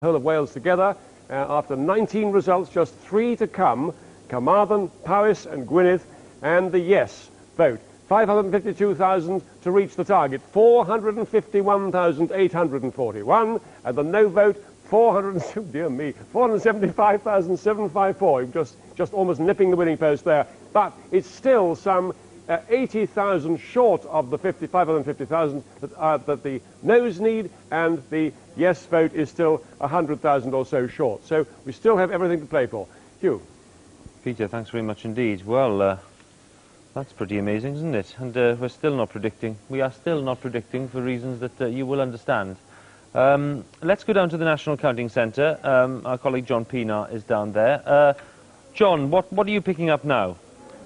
whole of Wales together. After 19 results, just 3 to come: Carmarthen, Powys and Gwynedd, and the yes vote. 552,000 to reach the target, 451,841, and the no vote, 475,754. Just almost nipping the winning post there, but it's still some 80,000 short of the 550,000 that the no's need, and the yes vote is still 100,000 or so short. So we still have everything to play for. Huw. Peter, thanks very much indeed. Well, that's pretty amazing, isn't it? And we're still not predicting. We are still not predicting for reasons that you will understand. Let's go down to the National Counting Centre. Our colleague John Pienaar is down there. John, what are you picking up now?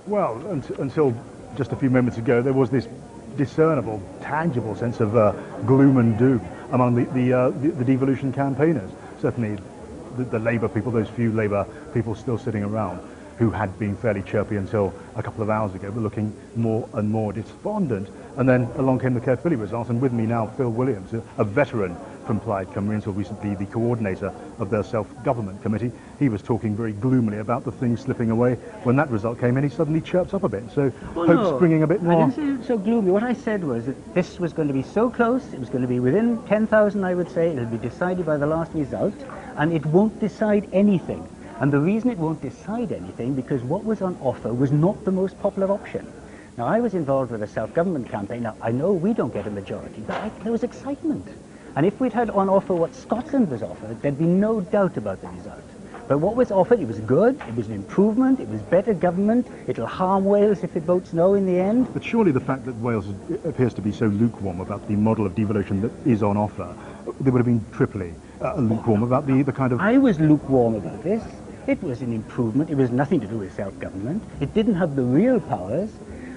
Well, until just a few moments ago, there was this discernible, tangible sense of gloom and doom among the devolution campaigners. Certainly the Labour people, those few Labour people still sitting around, who had been fairly chirpy until a couple of hours ago, were looking more and more despondent. And then along came the Caerphilly results, and with me now Phil Williams, a veteran from Plaid Cymru, until recently the coordinator of their self-government committee. He was talking very gloomily about the things slipping away. When that result came in, he suddenly chirps up a bit. So hope's springing a bit more. I didn't say so gloomy. What I said was that this was going to be so close, it was going to be within 10,000, I would say. It will be decided by the last result, and it won't decide anything. And the reason it won't decide anything, because what was on offer was not the most popular option. Now, I was involved with a self-government campaign. Now, I know we don't get a majority, but there was excitement. And if we'd had on offer what Scotland was offered, there'd be no doubt about the result. But what was offered, it was good, it was an improvement, it was better government, it'll harm Wales if it votes no in the end. But surely the fact that Wales appears to be so lukewarm about the model of devolution that is on offer, they would have been triply lukewarm about the kind of... I was lukewarm about this. It was an improvement. It was nothing to do with self-government. It didn't have the real powers.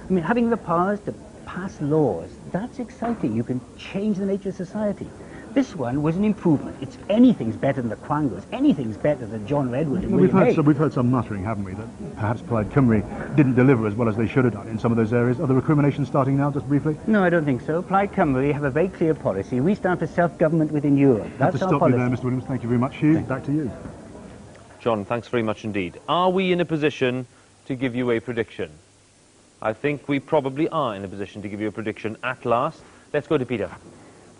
I mean, having the powers to pass laws, that's exciting. You can change the nature of society. This one was an improvement. It's anything's better than the Quangos. Anything's better than John Edwards and we've heard some muttering, haven't we, that perhaps Plaid Cymru didn't deliver as well as they should have done in some of those areas. Are the recriminations starting now, just briefly? No, I don't think so. Plaid Cymru have a very clear policy. We stand for self-government within Europe. That's our policy. I have to stop you there, Mr. Williams. Thank you very much. Huw, back to you. John, thanks very much indeed. Are we in a position to give you a prediction? I think we probably are in a position to give you a prediction at last. Let's go to Peter.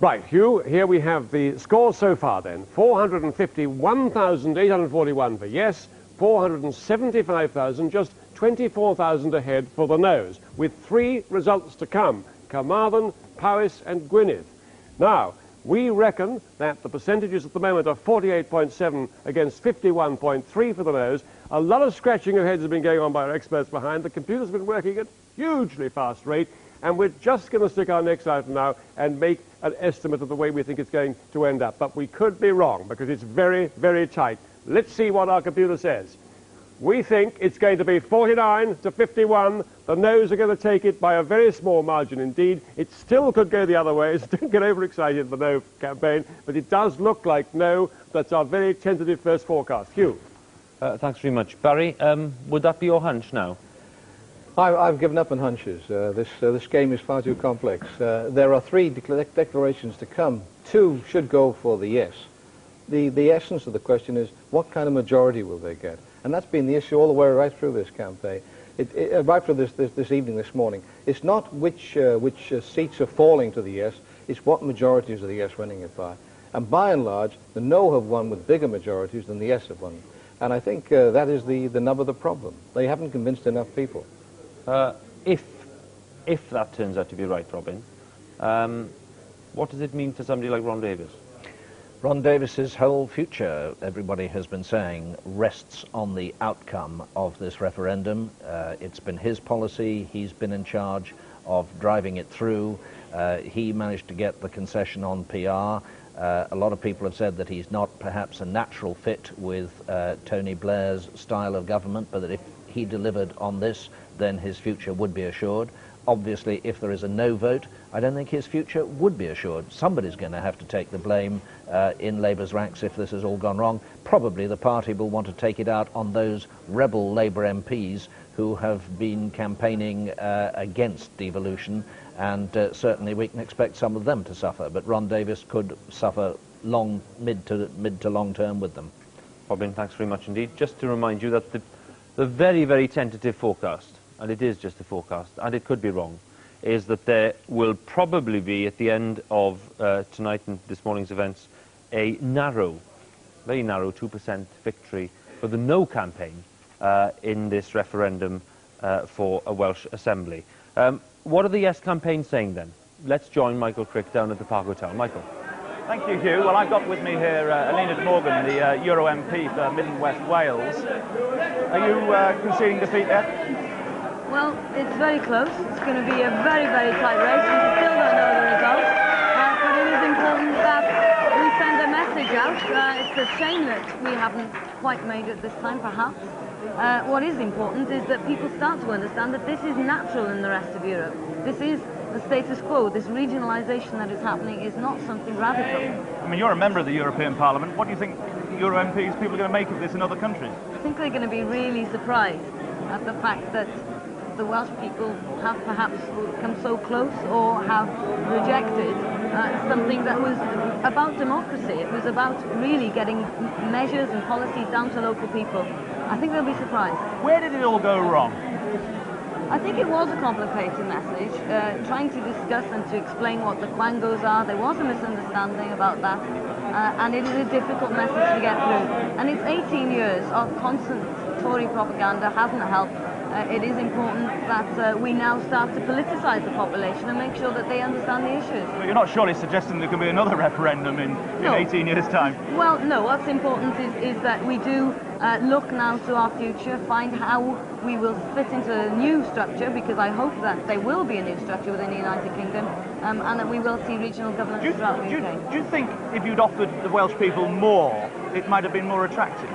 Right, Huw, here we have the scores so far then. 451,841 for yes, 475,000, just 24,000 ahead for the no's, with 3 results to come: Carmarthen, Powys and Gwynedd. Now, we reckon that the percentages at the moment are 48.7 against 51.3 for the no's. A lot of scratching of heads has been going on by our experts behind. The computer's been working at hugely fast rate, and we're just going to stick our necks out now and make an estimate of the way we think it's going to end up. But we could be wrong, because it's very, very tight. Let's see what our computer says. We think it's going to be 49 to 51. The no's are going to take it by a very small margin indeed. It still could go the other way, so don't get overexcited in the no campaign, but it does look like no. That's our very tentative first forecast. Huw. Thanks very much. Barry, would that be your hunch now? I've given up on hunches. This game is far too complex. There are 3 declarations to come. 2 should go for the yes. The essence of the question is, what kind of majority will they get? And that's been the issue all the way right through this campaign, right through this evening, this morning. It's not which seats are falling to the yes, it's what majorities are the yes winning it by. And by and large, the no have won with bigger majorities than the yes have won. And I think that is the nub of the problem. They haven't convinced enough people. If that turns out to be right, Robin, what does it mean for somebody like Ron Davies? Ron Davies's whole future, everybody has been saying, rests on the outcome of this referendum. It's been his policy. He's been in charge of driving it through. He managed to get the concession on PR. A lot of people have said that he's not perhaps a natural fit with Tony Blair's style of government, but that if he delivered on this, then his future would be assured. Obviously, if there is a no vote, I don't think his future would be assured. Somebody's going to have to take the blame in Labour's ranks if this has all gone wrong. Probably the party will want to take it out on those rebel Labour MPs who have been campaigning against devolution, and certainly we can expect some of them to suffer. But Ron Davies could suffer mid to long term with them. Robin, thanks very much indeed. Just to remind you that the very, very tentative forecast, and it is just a forecast, and it could be wrong, is that there will probably be, at the end of tonight and this morning's events, a narrow, very narrow 2% victory for the No campaign in this referendum for a Welsh Assembly. What are the Yes campaigns saying then? Let's join Michael Crick down at the Park Hotel. Michael. Thank you, Huw. Well, I've got with me here Elena de Morgan, the Euro MP for Mid and West Wales. Are you conceding defeat yet? Well, it's very close. It's going to be a very, very tight race. We still don't know the results. But it is important that we send a message out. It's a shame that we haven't quite made it this time, perhaps. What is important is that people start to understand that this is natural in the rest of Europe. This is the status quo. This regionalisation that is happening is not something radical. I mean, you're a member of the European Parliament. What do you think Euro MPs, people are going to make of this in other countries? I think they're going to be really surprised at the fact that the Welsh people have perhaps come so close or have rejected something that was about democracy. It was about really getting measures and policies down to local people. I think they'll be surprised. Where did it all go wrong? I think it was a complicated message, trying to discuss and to explain what the quangos are. There was a misunderstanding about that, and it is a difficult message to get through. And it's 18 years of constant Tory propaganda hasn't helped. It is important that we now start to politicise the population and make sure that they understand the issues. Well, you're not surely suggesting there could be another referendum in 18 years' time? Well, no. What's important is that we do look now to our future, find how we will fit into a new structure, because I hope that there will be a new structure within the United Kingdom, and that we will see regional governance throughout the UK. Do you think if you'd offered the Welsh people more, it might have been more attractive?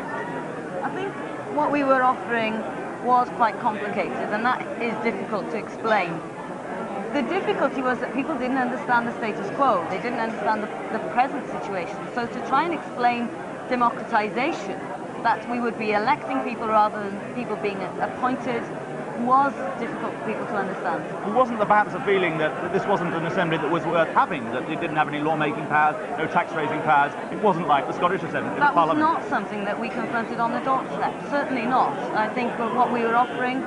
I think what we were offering was quite complicated, and that is difficult to explain. The difficulty was that people didn't understand the status quo. They didn't understand the present situation. So to try and explain democratisation, that we would be electing people rather than people being appointed, was difficult for people to understand. Wasn't there perhaps a feeling that this wasn't an assembly that was worth having, that it didn't have any lawmaking powers, no tax-raising powers? It wasn't like the Scottish Assembly, that Parliament. That was not something that we confronted on the doorstep, certainly not. I think what we were offering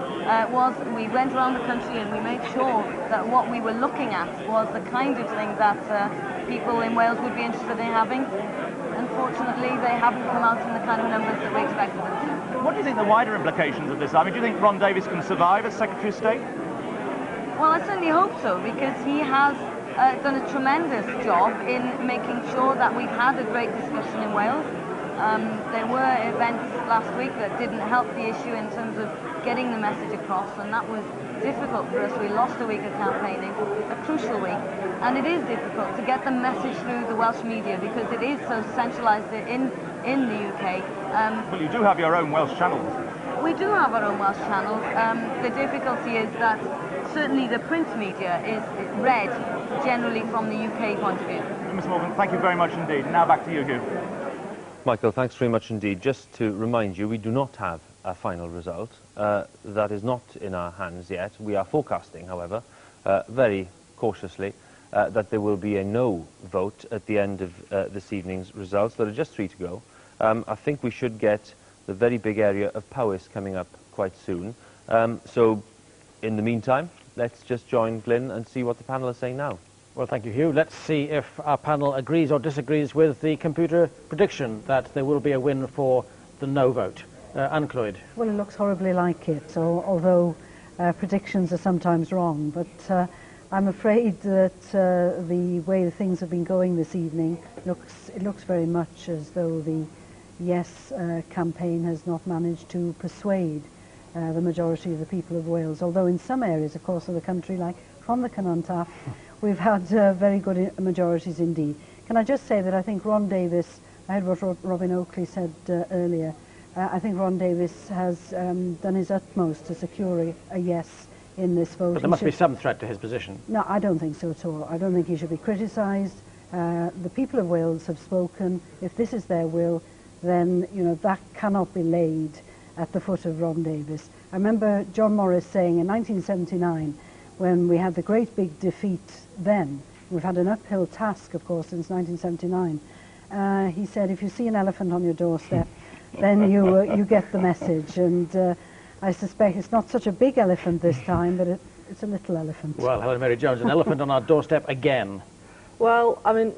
was we went around the country and we made sure that what we were looking at was the kind of thing that people in Wales would be interested in having. Unfortunately, they haven't come out in the kind of numbers that we expected them to. What do you think the wider implications of this are? I mean, do you think Ron Davies can survive as Secretary of State? Well, I certainly hope so, because he has done a tremendous job in making sure that we've had a great discussion in Wales. There were events last week that didn't help the issue in terms of getting the message across, and that was difficult for us. We lost a week of campaigning, a crucial week, and it is difficult to get the message through the Welsh media because it is so centralised in the UK. Well, you do have your own Welsh channels. We do have our own Welsh channels. The difficulty is that certainly the print media is read generally from the UK point of view. Ms Morgan, thank you very much indeed. Now back to you, Huw. Michael, thanks very much indeed. Just to remind you, we do not have a final result. That is not in our hands yet. We are forecasting, however, very cautiously, that there will be a no vote at the end of this evening's results. There are just 3 to go. I think we should get the very big area of Powys coming up quite soon. So, in the meantime, let's just join Glyn and see what the panel is saying now. Well, thank you, Huw. Let's see if our panel agrees or disagrees with the computer prediction that there will be a win for the no vote. Anne Clwyd. Well, it looks horribly like it, so, although predictions are sometimes wrong, but I'm afraid that the way things have been going this evening, it looks very much as though the Yes campaign has not managed to persuade the majority of the people of Wales, although in some areas, of course, of the country, like Rhondda we've had very good majorities indeed. Can I just say that I think Ron Davies, I heard what Robin Oakley said earlier, I think Ron Davies has done his utmost to secure a yes in this vote. But there must be some threat to his position. No, I don't think so at all. I don't think he should be criticised. The people of Wales have spoken. If this is their will, then, you know, that cannot be laid at the foot of Ron Davies. I remember John Morris saying in 1979, when we had the great big defeat then, we've had an uphill task, of course, since 1979, He said, if you see an elephant on your doorstep, then you get the message. And I suspect it's not such a big elephant this time, but it's a little elephant. Well, Helen Mary Jones, an elephant on our doorstep again. Well, I mean,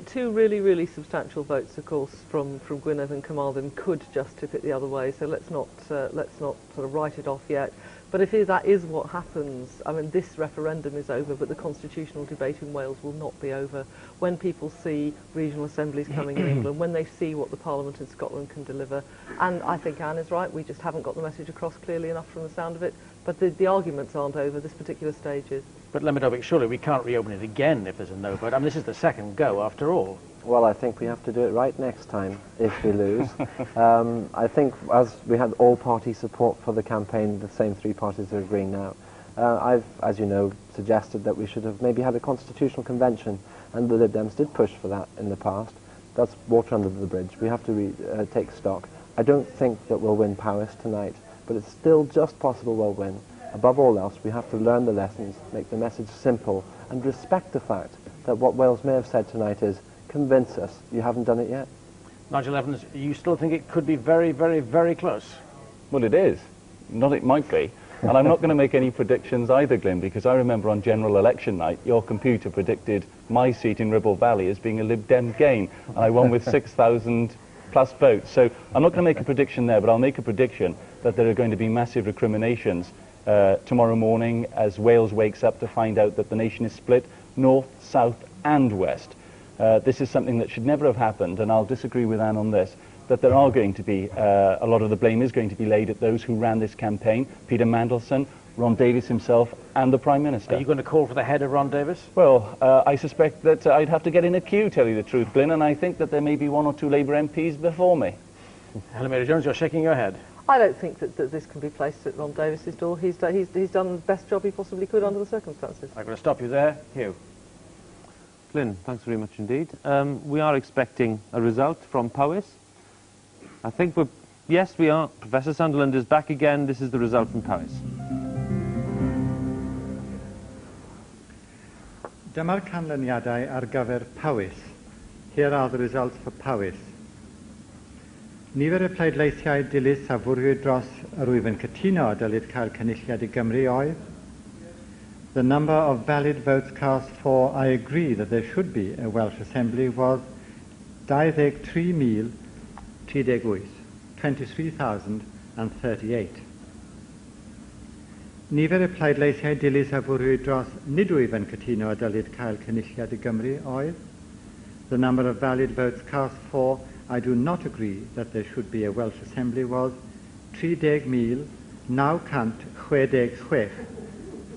two really substantial votes, of course, from Gwynedd and Carmarthen could just tip it the other way. So let's not sort of write it off yet. But if that is what happens, I mean, this referendum is over, but the constitutional debate in Wales will not be over. When people see regional assemblies coming in England, when they see what the Parliament in Scotland can deliver, and I think Anne is right, we just haven't got the message across clearly enough from the sound of it. But the arguments aren't over. This particular stage is. But Lemedovic, surely we can't reopen it again if there's a no vote. I mean, this is the second go after all. Well, I think we have to do it right next time if we lose. I think as we had all-party support for the campaign, the same three parties are agreeing now. I've, as you know, suggested that we should have maybe had a constitutional convention, and the Lib Dems did push for that in the past. That's water under the bridge. We have to take stock. I don't think that we'll win Powys tonight, but it's still just possible we'll win. Above all else, we have to learn the lessons, make the message simple, and respect the fact that what Wales may have said tonight is, convince us. You haven't done it yet. Nigel Evans, you still think it could be very close? Well, it is. Not it might be. And I'm not going to make any predictions either, Glyn, because I remember on general election night, your computer predicted my seat in Ribble Valley as being a Lib Dem gain, and I won with 6,000 plus votes. So I'm not going to make a prediction there, but I'll make a prediction that there are going to be massive recriminations tomorrow morning as Wales wakes up to find out that the nation is split north, south and west. This is something that should never have happened, and I'll disagree with Anne on this, that there are going to be, a lot of the blame is going to be laid at those who ran this campaign, Peter Mandelson, Ron Davies himself, and the Prime Minister. Are you going to call for the head of Ron Davies? Well, I suspect that I'd have to get in a queue, tell you the truth, Glyn, and I think that there may be one or two Labour MPs before me. Helen Mary Jones, you're shaking your head. I don't think that this can be placed at Ron Davies's door. He's done the best job he possibly could under the circumstances. I'm going to stop you there. Huw. Glyn, thanks very much indeed. We are expecting a result from Powys. I think yes, we are. Professor Sunderland is back again. This is the result from Powys. Dyma'r canlyniadau ar gyfer Powys. Here are the results for Powys. Nifer y pleidleisiau dilys a fwriwyd dros yr wyf yn cytuno a dylid cael cynulliad I Gymru oedd. The number of valid votes cast for I agree that there should be a Welsh Assembly was 23,038, 23,038. Nifer y pleidleisiau dilys a fwriwyd dros nid wyf yn cytuno a dylid cael cynulliad I Gymru oedd. The number of valid votes cast for I do not agree that there should be a Welsh Assembly was 30,966,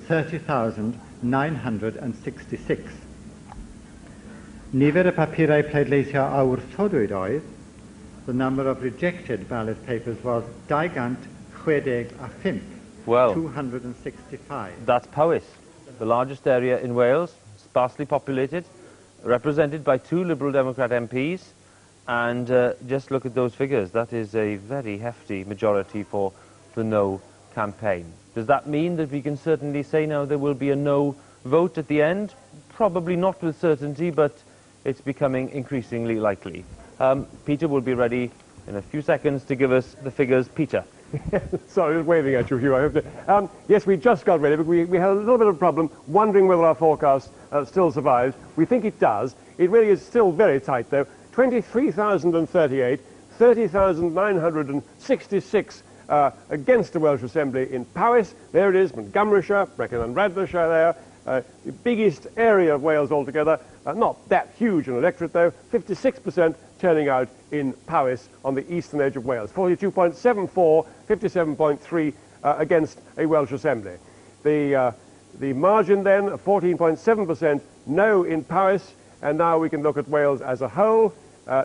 30,966. Nifer y papurau pleidleisio a wrthodwyd oedd, the number of rejected ballot papers was 265, well, 265. That's Powys, the largest area in Wales, sparsely populated, represented by 2 Liberal Democrat MPs. And just look at those figures. That is a very hefty majority for the no campaign. Does that mean that we can certainly say now there will be a no vote at the end? Probably not with certainty, but it's becoming increasingly likely. Peter will be ready in a few seconds to give us the figures. Peter. Sorry, I was waving at you, Huw. I hope to. Yes, we just got ready, but we had a little bit of a problem wondering whether our forecast still survives. We think it does. It really is still very tight, though. 23,038, 30,966 against the Welsh Assembly in Powys. There it is, Montgomeryshire, Brecon and Radnorshire there. The biggest area of Wales altogether. Not that huge an electorate, though. 56% turning out in Powys on the eastern edge of Wales. 42.74, 57.3 against a Welsh Assembly. The margin then, 14.7% no in Powys. And now we can look at Wales as a whole.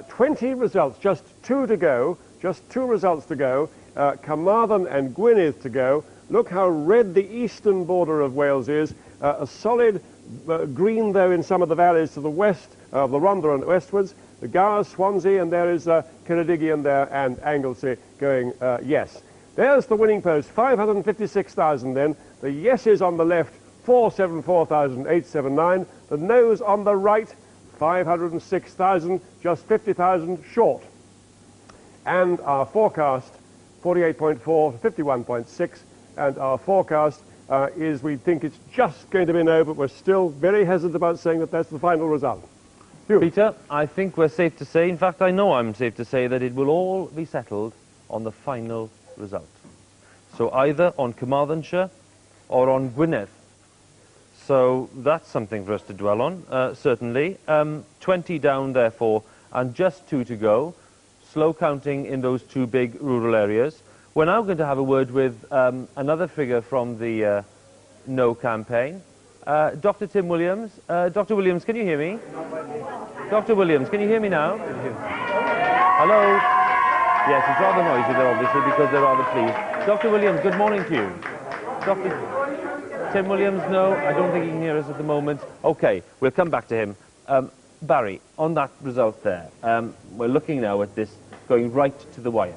20 results, just 2 to go, just 2 results to go. Carmarthen and Gwynedd to go. Look how red the eastern border of Wales is. A solid green, though, in some of the valleys to the west of the Rhondda and westwards. The Gower, Swansea, and there is Ceredigion there and Anglesey going yes. There's the winning post, 556,000 then. The yeses on the left, 474,879. The noes on the right, 506,000, just 50,000 short. And our forecast, 48.4 to 51.6, and our forecast is we think it's just going to be no, but we're still very hesitant about saying that that's the final result. Huw. Peter, I think we're safe to say, in fact I know I'm safe to say, that it will all be settled on the final result. So either on Carmarthenshire or on Gwynedd. So that's something for us to dwell on, certainly. 20 down, therefore, and just 2 to go. Slow counting in those 2 big rural areas. We're now going to have a word with another figure from the No campaign. Dr. Tim Williams. Dr. Williams, can you hear me? Dr. Williams, can you hear me now? Hello? Yes, it's rather noisy there, obviously, because they're rather pleased. Dr. Williams, good morning to you. Dr. Tim Williams, no, I don't think he can hear us at the moment. OK, we'll come back to him. Barry, on that result there, we're looking now at this going right to the wire.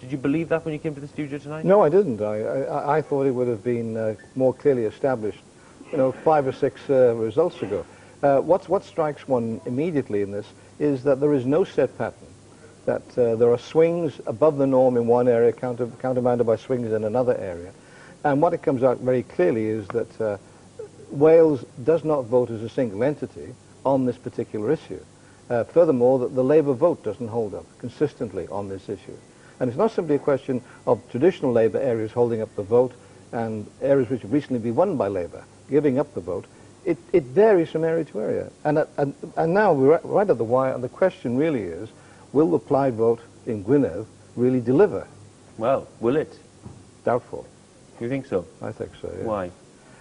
Did you believe that when you came to the studio tonight? No, I didn't. I thought it would have been more clearly established, 5 or 6 results ago. What strikes one immediately in this is that there is no set pattern, that there are swings above the norm in one area, countermanded by swings in another area. And what it comes out very clearly is that Wales does not vote as a single entity on this particular issue. Furthermore, that the Labour vote doesn't hold up consistently on this issue. And it's not simply a question of traditional Labour areas holding up the vote and areas which have recently been won by Labour giving up the vote. It varies from area to area. And now we're right at the wire, and the question really is, will the Plaid vote in Gwynedd really deliver? Well, will it? Doubtful. You think so? I think so, yeah. Why?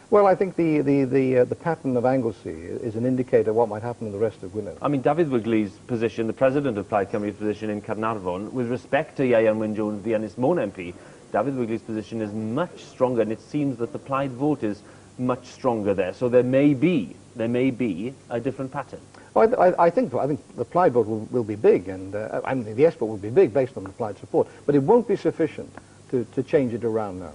Well, I think the pattern of Anglesey is an indicator of what might happen in the rest of Gwynedd. I mean, David Wigley's position, the president of Plaid Cymru's position in Carnarvon, with respect to Ieuan Wyn Jones, the Ynys Môn MP, David Wigley's position is much stronger, and it seems that the Plaid vote is much stronger there. So there may be a different pattern. Well, I think the Plaid vote will be big, and I mean, the yes vote will be big based on the Plaid support, but it won't be sufficient to change it around now.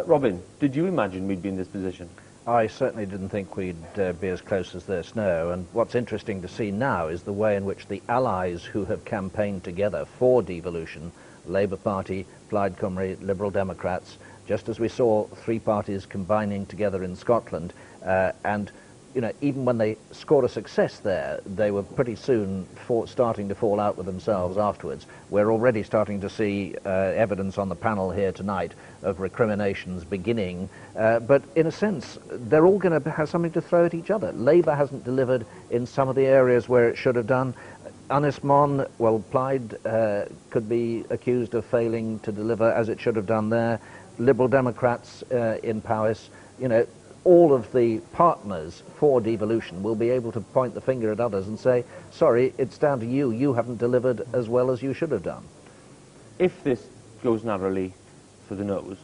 Robin, did you imagine we'd be in this position? I certainly didn't think we'd be as close as this, no. And what's interesting to see now is the way in which the allies who have campaigned together for devolution, Labour Party, Plaid Cymru, Liberal Democrats, just as we saw 3 parties combining together in Scotland, and even when they scored a success there, they were pretty soon starting to fall out with themselves afterwards. We're already starting to see evidence on the panel here tonight of recriminations beginning, but in a sense, they're all going to have something to throw at each other. Labour hasn't delivered in some of the areas where it should have done. Ynys Môn, well, Plaid could be accused of failing to deliver as it should have done there. Liberal Democrats in Powys, all of the partners for devolution will be able to point the finger at others and say, sorry, it's down to you, you haven't delivered as well as you should have done. If this goes narrowly for the nose,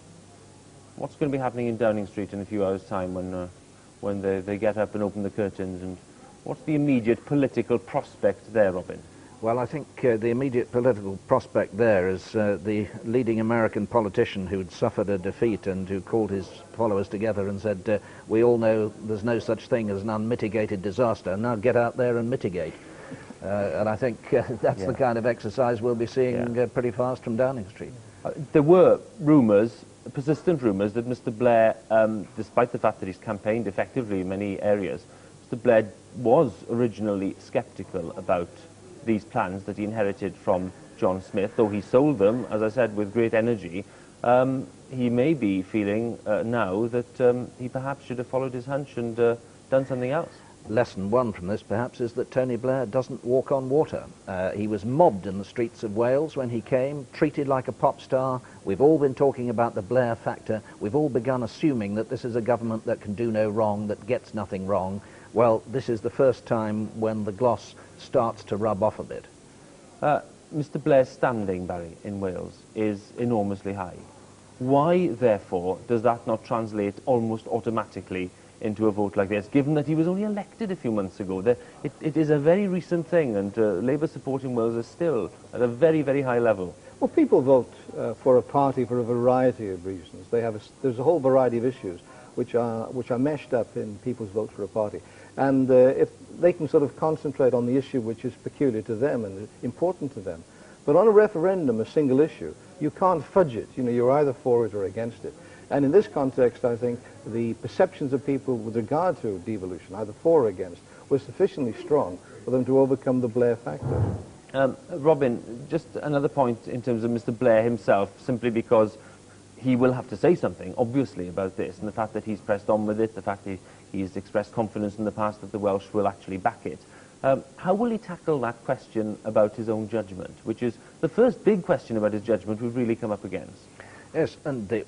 what's going to be happening in Downing Street in a few hours' time when they get up and open the curtains, and what's the immediate political prospect there, Robin? Well, I think the immediate political prospect there is the leading American politician who'd suffered a defeat and who called his followers together and said, we all know there's no such thing as an unmitigated disaster, now get out there and mitigate. And I think that's the kind of exercise we'll be seeing pretty fast from Downing Street. There were rumours, persistent rumours, that Mr Blair, despite the fact that he's campaigned effectively in many areas, Mr Blair was originally sceptical about these plans that he inherited from John Smith, though he sold them, as I said, with great energy. He may be feeling now that he perhaps should have followed his hunch and done something else. Lesson 1 from this, perhaps, is that Tony Blair doesn't walk on water. He was mobbed in the streets of Wales when he came, treated like a pop star. We've all been talking about the Blair factor. We've all begun assuming that this is a government that can do no wrong, that gets nothing wrong. Well, this is the first time when the gloss starts to rub off a bit. Mr Blair's standing, Barry, in Wales is enormously high. Why, therefore, does that not translate almost automatically into a vote like this, given that he was only elected a few months ago? It is a very recent thing, and Labour support in Wales is still at a very, very high level. Well, people vote for a party for a variety of reasons. There's a whole variety of issues which are meshed up in people's votes for a party. And if they can sort of concentrate on the issue which is peculiar to them and important to them. But on a referendum, a single issue, you can't fudge it. You know, you're either for it or against it. And in this context, I think the perceptions of people with regard to devolution, either for or against, were sufficiently strong for them to overcome the Blair factor. Robin, just another point in terms of Mr. Blair himself, simply because he will have to say something, obviously, about this, and the fact that he's pressed on with it, the fact that he's expressed confidence in the past that the Welsh will actually back it. How will he tackle that question about his own judgment, which is the first big question about his judgment we've really come up against? Yes, and the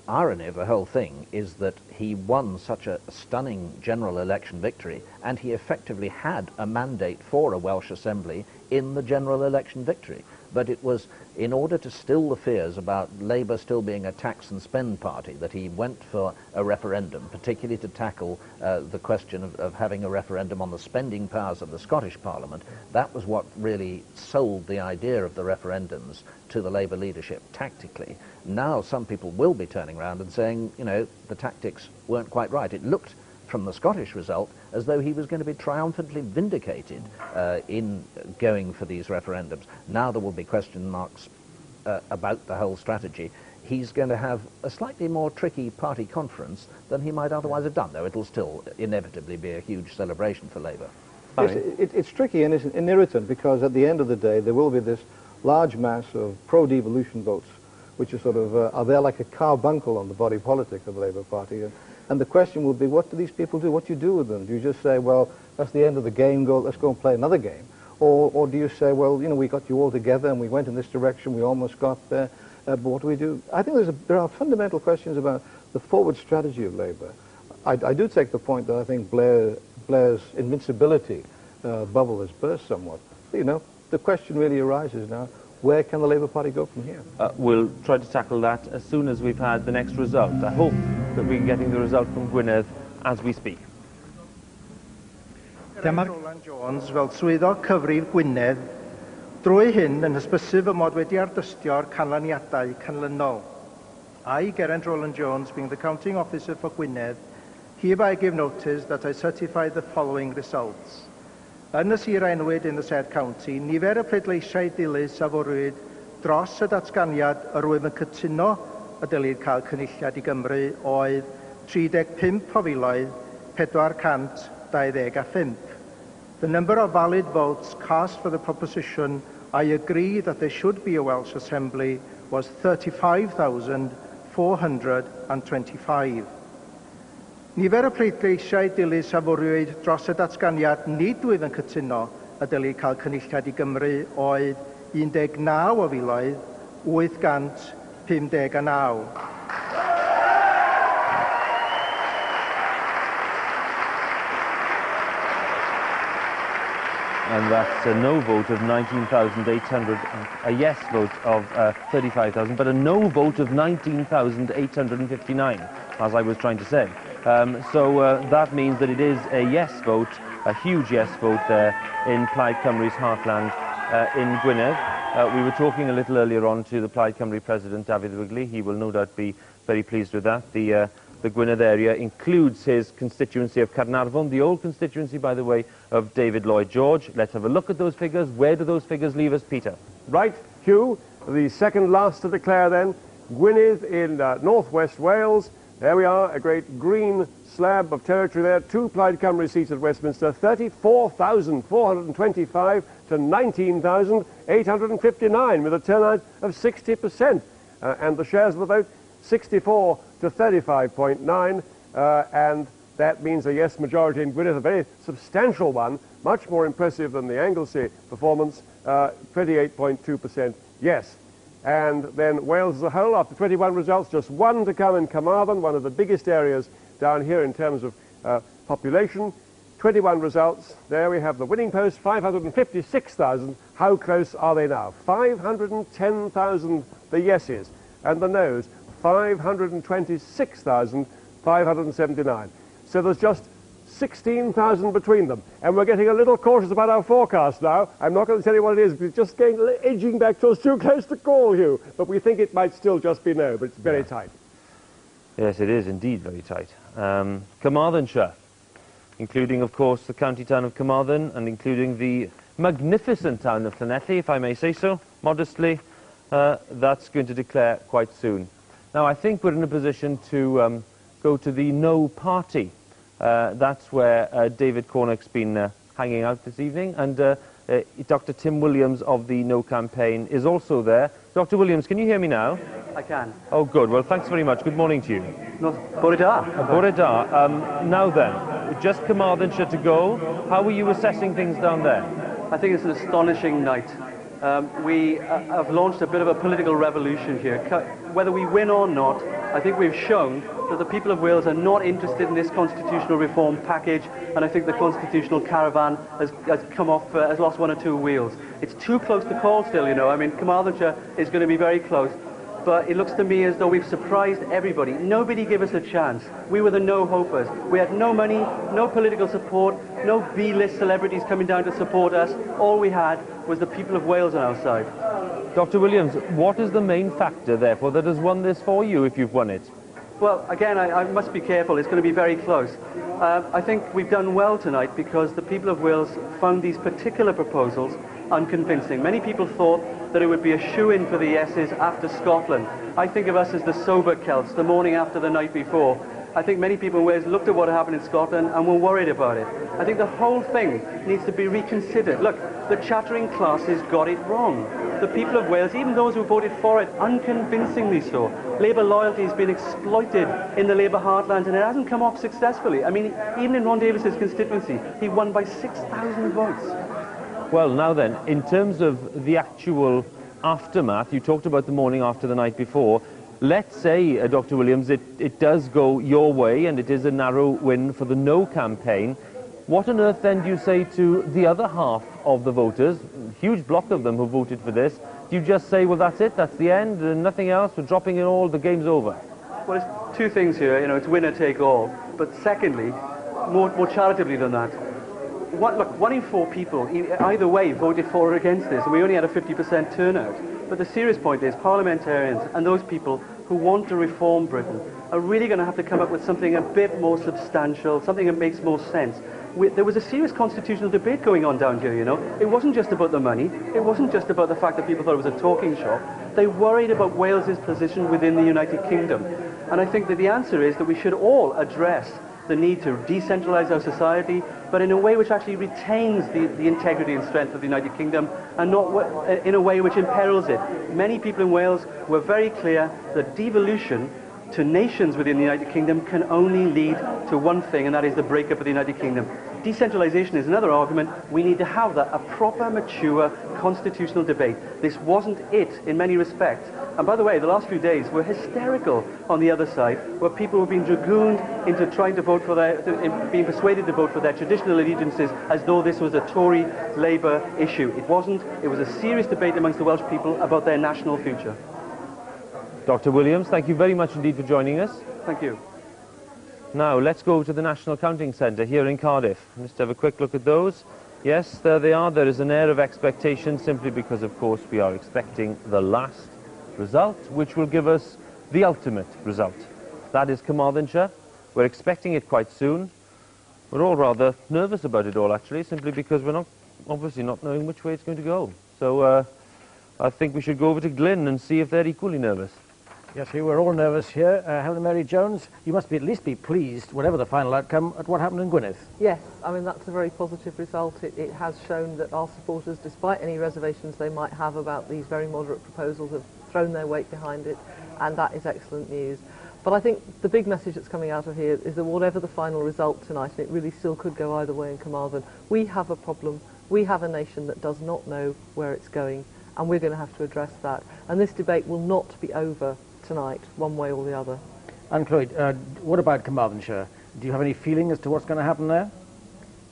irony of the whole thing is that he won such a stunning general election victory, and he effectively had a mandate for a Welsh Assembly in the general election victory. But it was in order to still the fears about Labour still being a tax and spend party that he went for a referendum, particularly to tackle the question of having a referendum on the spending powers of the Scottish Parliament. That was what really sold the idea of the referendums to the Labour leadership tactically. Now some people will be turning around and saying, you know, the tactics weren't quite right. It looked from the Scottish result as though he was going to be triumphantly vindicated in going for these referendums. Now there will be question marks about the whole strategy. He's going to have a slightly more tricky party conference than he might otherwise have done, though it'll still inevitably be a huge celebration for Labour. Yes, it's tricky and it's an irritant, because at the end of the day there will be this large mass of pro-devolution votes, which are sort of, are there like a carbuncle on the body politic of the Labour Party. And the question will be, what do these people do? What do you do with them? Do you just say, well, that's the end of the game, let's go and play another game? Or do you say, well, you know, we got you all together and we went in this direction, we almost got there, but what do we do? I think there are fundamental questions about the forward strategy of Labour. I do take the point that I think Blair's invincibility bubble has burst somewhat. You know, the question really arises now, where can the Labour Party go from here? We'll try to tackle that as soon as we've had the next result. I hope that we're getting the result from Gwynedd as we speak. Dyma Roland Jones fel swyddog cyfrif Gwynedd, drwy hyn yn hysbysif y mod wedi ardystio'r canlyniadau canlynol. I, Geraint Roland Jones, being the Counting Officer for Gwynedd, hereby give notice that I certify the following results. Yn y sir enwyd in the said county, nifer y pleidleisiau dilys a forwyd dros y datganiad yr wyf yn cytuno y dylid cael cynulliad i Gymru oedd 35,425. The number of valid votes cast for the proposition I agree that there should be a Welsh Assembly was 35,425. Nifer y pleidleisiau dilys a fwriwyd dros y datganiad nid wyf yn cytuno y dylid cael cynulliad i Gymru oedd 19,859. And that's a no vote of 19,800, a yes vote of 35,000, but a no vote of 19,859, as I was trying to say. So that means that it is a yes vote, a huge yes vote there in Plaid Cymru's heartland in Gwynedd. We were talking a little earlier on to the Plaid Cymru President, David Wigley. He will no doubt be very pleased with that. The Gwynedd area includes his constituency of Carnarvon, the old constituency, by the way, of David Lloyd George. Let's have a look at those figures. Where do those figures leave us, Peter? Right, Huw, the second last to declare then, Gwynedd in northwest Wales. There we are, a great green slab of territory there. Two Plaid Cymru seats at Westminster, 34,425 to 19,859, with a turnout of 60%. And the shares of the vote, 64 to 35.9, and that means a yes majority in Gwynedd, a very substantial one, much more impressive than the Anglesey performance, 28.2% yes. And then Wales as a whole, after 21 results, just one to come in Carmarthen, one of the biggest areas down here in terms of population. 21 results. There we have the winning post, 556,000. How close are they now? 510,000 the yeses, and the noes, 526,579. So there's just 16,000 between them. And we're getting a little cautious about our forecast now. I'm not going to tell you what it is, because it's just getting edging back towards too close to call, Huw. But we think it might still just be no, but it's very tight. Yes, it is indeed very tight. Carmarthenshire. including, of course, the county town of Carmarthen and including the magnificent town of Llanelli, if I may say so, modestly. That's going to declare quite soon. Now, I think we're in a position to go to the No Party. That's where David Cornick's been hanging out this evening, and Dr. Tim Williams of the No Campaign is also there. Dr. Williams, can you hear me now? I can. Oh, good. Well, thanks very much. Good morning to you. No, Bore da. Bore da. Now then, just Carmarthenshire to go. How are you assessing things down there? I think it's an astonishing night. We have launched a bit of a political revolution here. Whether we win or not, I think we've shown that the people of Wales are not interested in this constitutional reform package, and I think the constitutional caravan has come off, has lost one or two wheels. It's too close to call still, you know. I mean, Carmarthenshire is going to be very close, but it looks to me as though we've surprised everybody. Nobody gave us a chance. We were the no-hopers. We had no money, no political support, no B-list celebrities coming down to support us. All we had was the people of Wales on our side. Dr. Williams, what is the main factor, therefore, that has won this for you, if you've won it? Well, again, I must be careful. It's going to be very close. I think we've done well tonight because the people of Wales found these particular proposals unconvincing. Many people thought that it would be a shoe-in for the yeses after Scotland. I think of us as the sober Celts, the morning after the night before. I think many people in Wales looked at what happened in Scotland and were worried about it. I think the whole thing needs to be reconsidered. Look, the chattering classes got it wrong. The people of Wales, even those who voted for it, unconvincingly so. Labour loyalty has been exploited in the Labour heartlands, and it hasn't come off successfully. I mean, even in Ron Davies's constituency, he won by 6,000 votes. Well, now then, in terms of the actual aftermath, you talked about the morning after the night before. Let's say, Dr. Williams, it does go your way and it is a narrow win for the No campaign. What on earth then do you say to the other half of the voters, a huge block of them who voted for this? Do you just say, well, that's it, that's the end, and nothing else, we're dropping it all, the game's over? Well, it's two things here, you know, it's winner take all. But secondly, more charitably than that, look, 1 in 4 people, either way, voted for or against this, and we only had a 50% turnout. But the serious point is parliamentarians and those people who want to reform Britain are really going to have to come up with something a bit more substantial, something that makes more sense. There was a serious constitutional debate going on down here, you know. It wasn't just about the money. It wasn't just about the fact that people thought it was a talking shop. They worried about Wales's position within the United Kingdom. And I think that the answer is that we should all address the need to decentralise our society, but in a way which actually retains the integrity and strength of the United Kingdom, and not in a way which imperils it. Many people in Wales were very clear that devolution to nations within the United Kingdom can only lead to one thing, and that is the breakup of the United Kingdom. Decentralisation is another argument. We need to have that, a proper, mature, constitutional debate. This wasn't it in many respects. And by the way, the last few days were hysterical on the other side, where people were being dragooned into trying to vote for being persuaded to vote for their traditional allegiances as though this was a Tory Labour issue. It wasn't. It was a serious debate amongst the Welsh people about their national future. Dr. Williams, thank you very much indeed for joining us. Thank you. Now, let's go to the National Counting Centre here in Cardiff. Let's have a quick look at those. Yes, there they are. There is an air of expectation simply because, of course, we are expecting the last result, which will give us the ultimate result. That is Carmarthenshire. We're expecting it quite soon. We're all rather nervous about it all, actually, simply because we're obviously not knowing which way it's going to go. So I think we should go over to Glyn and see if they're equally nervous. Yes, we're all nervous here. Helen Mary Jones, you must at least be pleased, whatever the final outcome, at what happened in Gwynedd. Yes, I mean, that's a very positive result. It has shown that our supporters, despite any reservations they might have about these very moderate proposals, have thrown their weight behind it, and that is excellent news. But I think the big message that's coming out of here is that whatever the final result tonight, and it really still could go either way in Carmarthen, we have a problem. We have a nation that does not know where it's going, and we're going to have to address that. And this debate will not be over tonight, one way or the other. And Clwyd, what about Carmarthenshire? Do you have any feeling as to what's going to happen there?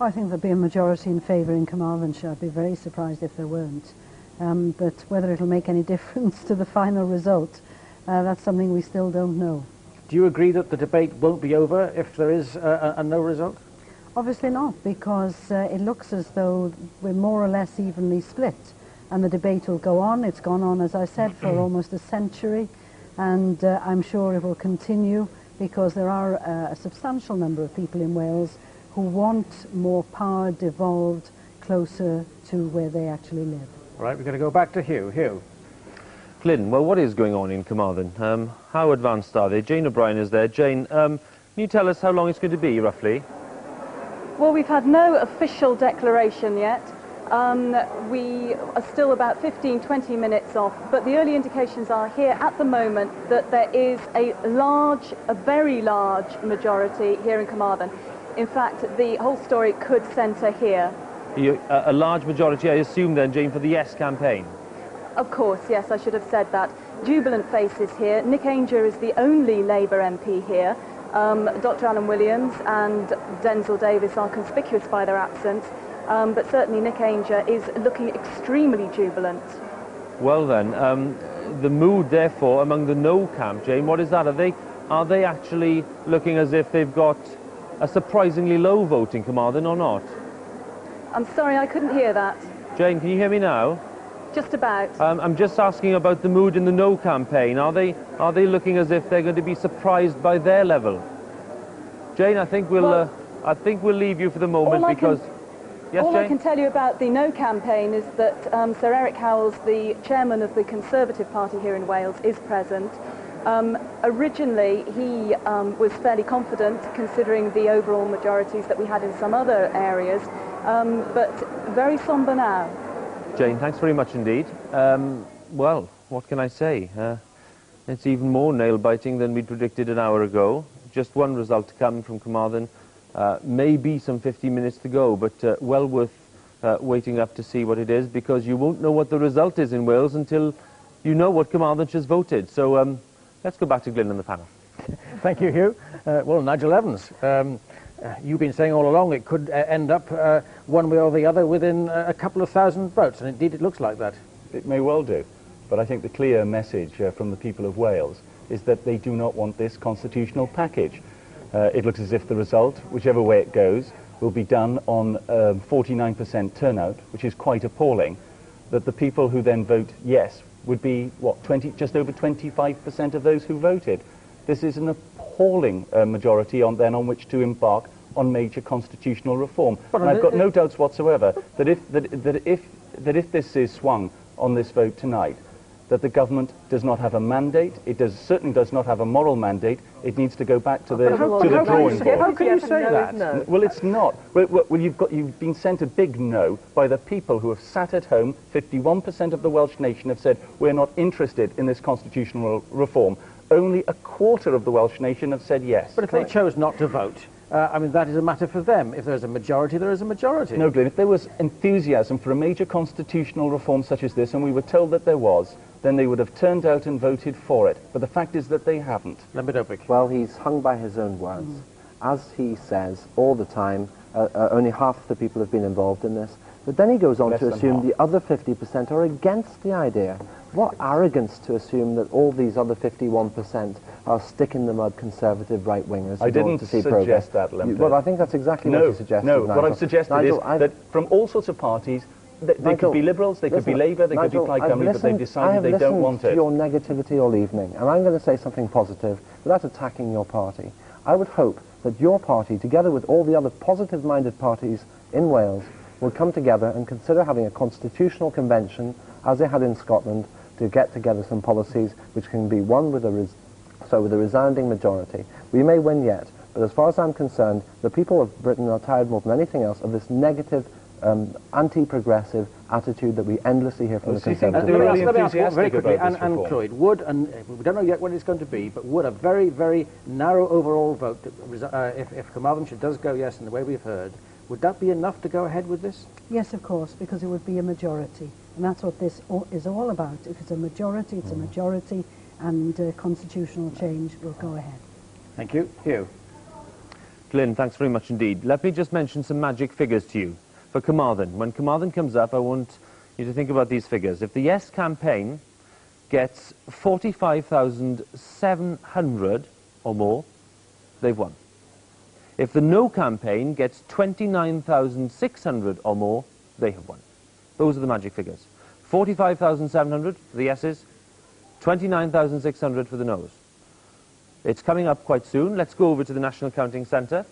I think there'll be a majority in favour in Carmarthenshire. I'd be very surprised if there weren't. But whether it'll make any difference to the final result, that's something we still don't know. Do you agree that the debate won't be over if there is a no result? Obviously not, because it looks as though we're more or less evenly split. And the debate will go on. It's gone on, as I said, for almost a century. And I'm sure it will continue because there are a substantial number of people in Wales who want more power devolved closer to where they actually live. Right, we're going to go back to Huw. Huw. Glyn, well, what is going on in Carmarthen? How advanced are they? Jane O'Brien is there. Jane, can you tell us how long it's going to be, roughly? Well, we've had no official declaration yet. We are still about 15-20 minutes off, but the early indications are here at the moment that there is a very large majority here in Carmarthen. In fact, the whole story could centre here. A large majority, I assume then, Jane, for the Yes campaign? Of course, yes, I should have said that. Jubilant faces here. Nick Ainger is the only Labour MP here. Dr Alan Williams and Denzil Davis are conspicuous by their absence, but certainly Nick Ainger is looking extremely jubilant. Well then, the mood therefore among the no camp, Jane, what is that? Are they actually looking as if they've got a surprisingly low vote in Carmarthen or not? I'm sorry, I couldn't hear that. Jane, can you hear me now? Just about. I'm just asking about the mood in the no campaign. Are they looking as if they're going to be surprised by their level? Jane, I think we'll leave you for the moment because. Yes, all Jane? I can tell you about the no campaign is that Sir Eric Howells, the chairman of the Conservative Party here in Wales, is present. Originally, he was fairly confident, considering the overall majorities that we had in some other areas, but very sombre now. Jane, thanks very much indeed. Well, what can I say? It's even more nail-biting than we'd predicted an hour ago. Just one result to come from Carmarthen. Maybe some 50 minutes to go, but well worth waiting up to see what it is, because you won't know what the result is in Wales until you know what Carmarthen has voted. So let's go back to Glyn and the panel. Thank you, Huw. Well, Nigel Evans, you've been saying all along it could end up one way or the other within a couple of thousand votes, and indeed it looks like that. It may well do, but I think the clear message from the people of Wales is that they do not want this constitutional package. It looks as if the result, whichever way it goes, will be done on 49% turnout, which is quite appalling. That the people who then vote yes would be, what, just over 25% of those who voted. This is an appalling majority on which to embark on major constitutional reform. And I've got no doubts whatsoever that if this is swung on this vote tonight, that the government does not have a mandate. It certainly does not have a moral mandate. It needs to go back to the drawing board. How can you say that? Well, it's not. Well, you've been sent a big no by the people who have sat at home. 51% of the Welsh nation have said we're not interested in this constitutional reform. Only a quarter of the Welsh nation have said yes. But if they chose not to vote, I mean, that is a matter for them. If there's a majority, there is a majority. No, Glyn, if there was enthusiasm for a major constitutional reform such as this, and we were told that there was, then they would have turned out and voted for it. But the fact is that they haven't. Well, he's hung by his own words. As he says all the time, only half the people have been involved in this. But then he goes on to assume the other 50% are against the idea. What arrogance to assume that all these other 51% are stick-in-the-mud conservative right-wingers who don't want to see progress. Suggest that, Limpet. Well, I think that's exactly what you suggested, No, Nigel. what I've suggested is that from all sorts of parties, they could be Liberals, they could be Labour, they could be Plaid Cymru, but they've decided they don't want it. I have listened to your negativity all evening, and I'm going to say something positive without attacking your party. I would hope that your party, together with all the other positive-minded parties in Wales, will come together and consider having a constitutional convention, as they had in Scotland, to get together some policies which can be won with a resounding majority. We may win yet, but as far as I'm concerned, the people of Britain are tired more than anything else of this negative, anti-progressive attitude that we endlessly hear from the Conservatives. Let me ask very quickly, and Clwyd, we don't know yet when it's going to be, but would a very, very narrow overall vote, if Carmarthen does go yes in the way we've heard, would that be enough to go ahead with this? Yes, of course, because it would be a majority. And that's what this is all about. If it's a majority, it's a majority, and constitutional change will go ahead. Thank you. Huw. Glyn, thanks very much indeed. Let me just mention some magic figures to you for Carmarthen. When Carmarthen comes up, I want you to think about these figures. If the Yes campaign gets 45,700 or more, they've won. If the No campaign gets 29,600 or more, they have won. Those are the magic figures. 45,700 for the Yeses, 29,600 for the Noes. It's coming up quite soon. Let's go over to the National Counting Centre.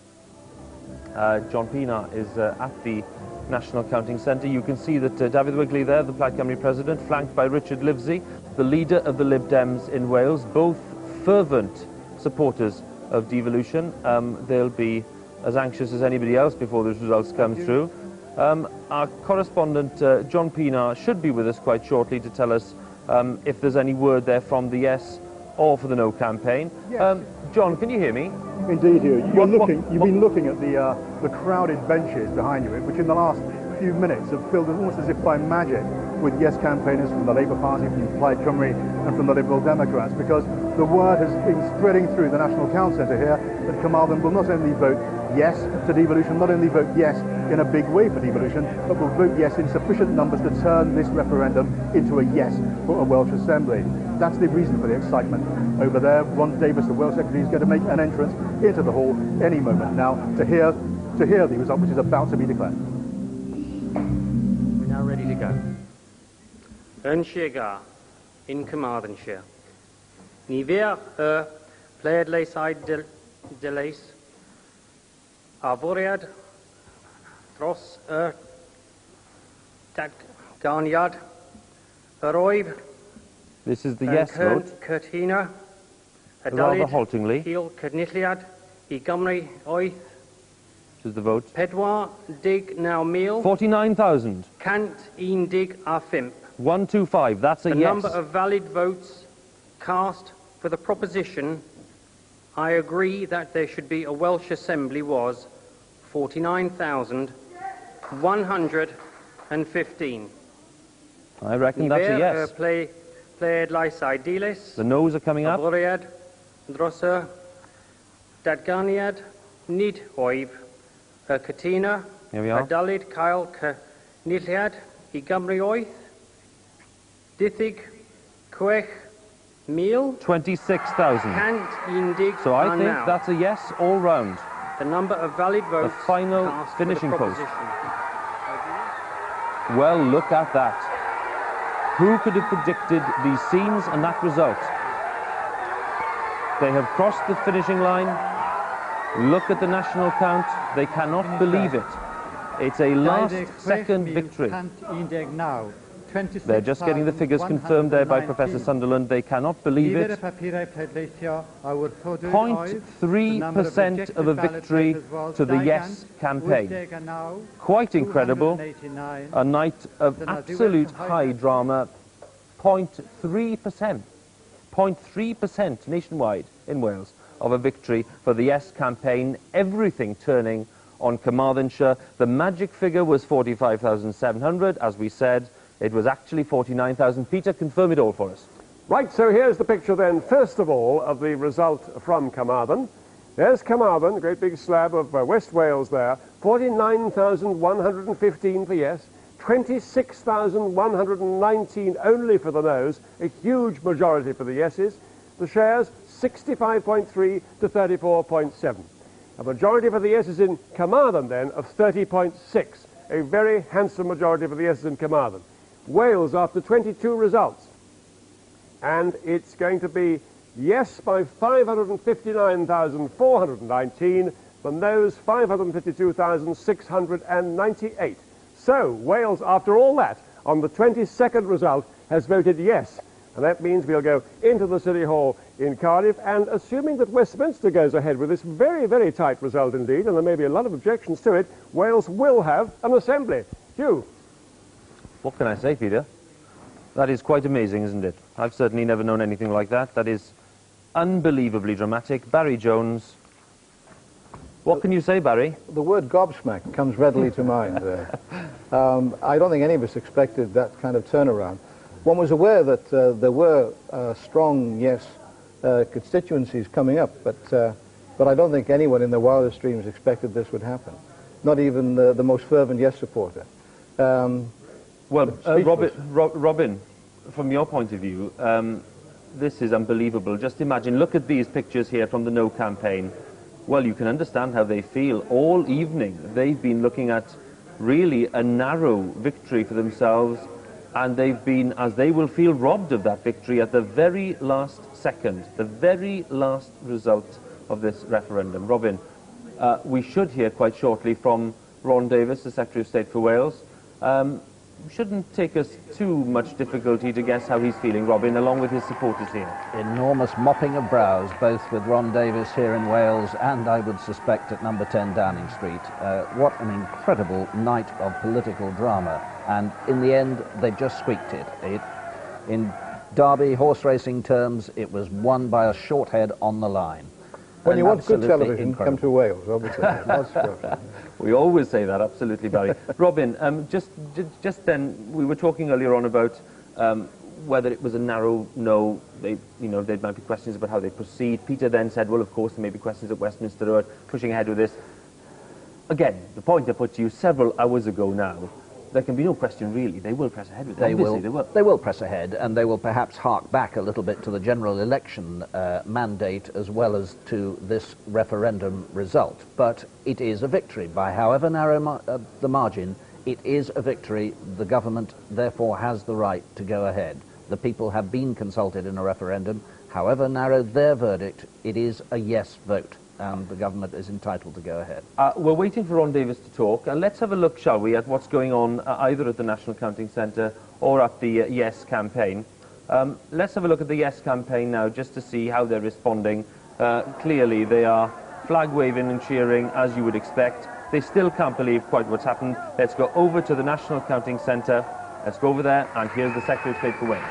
John Pienaar is at the National Counting Centre. You can see that David Wigley there, the Plaid Cymru president, flanked by Richard Livesey, the leader of the Lib Dems in Wales, both fervent supporters of devolution. They'll be as anxious as anybody else before those results come through. Our correspondent, John Pienaar, should be with us quite shortly to tell us if there's any word there from the yes or for the no campaign. Yes. John, can you hear me? Indeed, Hugh. You've been looking at the crowded benches behind you, which in the last few minutes have filled almost as if by magic with yes campaigners from the Labour Party, from Plaid Cymru and from the Liberal Democrats, because the word has been spreading through the National Count Centre here that Carmarthen will not only vote yes to devolution, not only vote yes in a big way for devolution, but will vote yes in sufficient numbers to turn this referendum into a yes for a Welsh Assembly. That's the reason for the excitement. Over there, Ron Davis, the Welsh Secretary, is going to make an entrance into the hall any moment now to hear the result which is about to be declared. We're now ready to go. Yn Siegar, in Carmarthenshire. Nifer pleidleisau dilys a fwriad dros datganiad yr oedd. This is the yes vote. Cytina, rather haltingly. Hil cynulliad I Gymru oedd. This is the vote. 49,000. 49,000. 115. 125, that's a yes. The number of valid votes cast for the proposition, I agree that there should be a Welsh Assembly, was 49,115. I reckon that's a yes. The no's are coming up. Drosa Dadganiad Nid Oib Katina. Here we are. Dalid Kyle Niliad I Gymru Oith. Dithig Kwech Meal. 26,000. Cant Indig. So I think that's a yes all round. The number of valid votes. The final finishing post. Well, look at that. Who could have predicted these scenes and that result? They have crossed the finishing line. Look at the national count. They cannot believe it. It's a last-second victory. They're just getting the figures confirmed there by Professor Sunderland. They cannot believe it. 0.3% of a victory to the yes campaign. Quite incredible. A night of absolute high drama. 0.3%. 0.3% nationwide in Wales of a victory for the yes campaign. Everything turning on Carmarthenshire. The magic figure was 45,700, as we said. It was actually 49,000. Peter, confirm it all for us. Right, so here's the picture then, first of all, of the result from Carmarthen. There's Carmarthen, a great big slab of West Wales there. 49,115 for yes, 26,119 only for the no's, a huge majority for the yeses. The shares, 65.3 to 34.7. A majority for the yeses in Carmarthen, then, of 30.6. A very handsome majority for the yeses in Carmarthen. Wales after 22 results. And it's going to be yes by 559,419, the no's 552,698. So Wales, after all that, on the 22nd result, has voted yes. And that means we'll go into the City Hall in Cardiff, and assuming that Westminster goes ahead with this very, very tight result indeed, and there may be a lot of objections to it, Wales will have an assembly. Huw. What can I say, Peter? That is quite amazing, isn't it? I've certainly never known anything like that. That is unbelievably dramatic. Barry Jones. What can you say, Barry? The word gobsmacked comes readily to mind. I don't think any of us expected that kind of turnaround. One was aware that there were strong yes constituencies coming up, but I don't think anyone in their wildest dreams expected this would happen. Not even the most fervent yes supporter. Robin, from your point of view, this is unbelievable. Just imagine, look at these pictures here from the No campaign. Well, you can understand how they feel. All evening, they've been looking at really a narrow victory for themselves, and they've been, as they will feel, robbed of that victory at the very last second, the very last result of this referendum. Robin, We should hear quite shortly from Ron Davies, the Secretary of State for Wales. Shouldn't take us too much difficulty to guess how he's feeling, Robin, along with his supporters here. Enormous mopping of brows, both with Ron Davies here in Wales and, I would suspect, at number 10 Downing Street. What an incredible night of political drama. And in the end, they just squeaked it. In Derby horse racing terms, it was won by a short head on the line. When you want good Absolutely television, incredible. come to Wales, obviously. We always say that, absolutely, Barry. Robin, just then, we were talking earlier on about whether it was a narrow no. There might be questions about how they proceed. Peter then said, well, of course, there may be questions at Westminster Road, pushing ahead with this. Again, the point I put to you several hours ago now, there can be no question, really. They will press ahead with it. Obviously, they will. They will press ahead, and they will perhaps hark back a little bit to the general election mandate as well as to this referendum result. But it is a victory. By however narrow the margin, it is a victory. The government, therefore, has the right to go ahead. The people have been consulted in a referendum. However narrow their verdict, it is a yes vote. And the government is entitled to go ahead. We're waiting for Ron Davies to talk, and let's have a look, shall we, at what's going on either at the National Counting Centre or at the Yes campaign. Let's have a look at the Yes campaign now, just to see how they're responding. Clearly, they are flag-waving and cheering, as you would expect. They still can't believe quite what's happened. Let's go over to the National Counting Centre. Let's go over there, and here's the Secretary of State for Wales.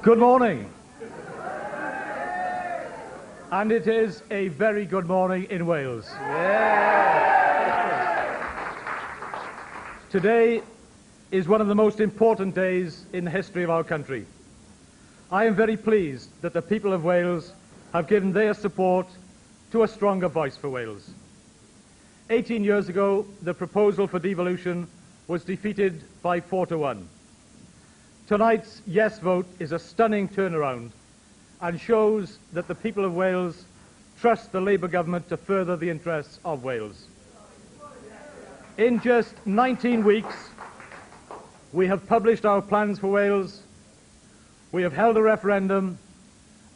Good morning. And it is a very good morning in Wales. Today is one of the most important days in the history of our country. I am very pleased that the people of Wales have given their support to a stronger voice for Wales. 18 years ago, the proposal for devolution was defeated by 4-1. Tonight's yes vote is a stunning turnaround and shows that the people of Wales trust the Labour government to further the interests of Wales. In just 19 weeks, we have published our plans for Wales, we have held a referendum,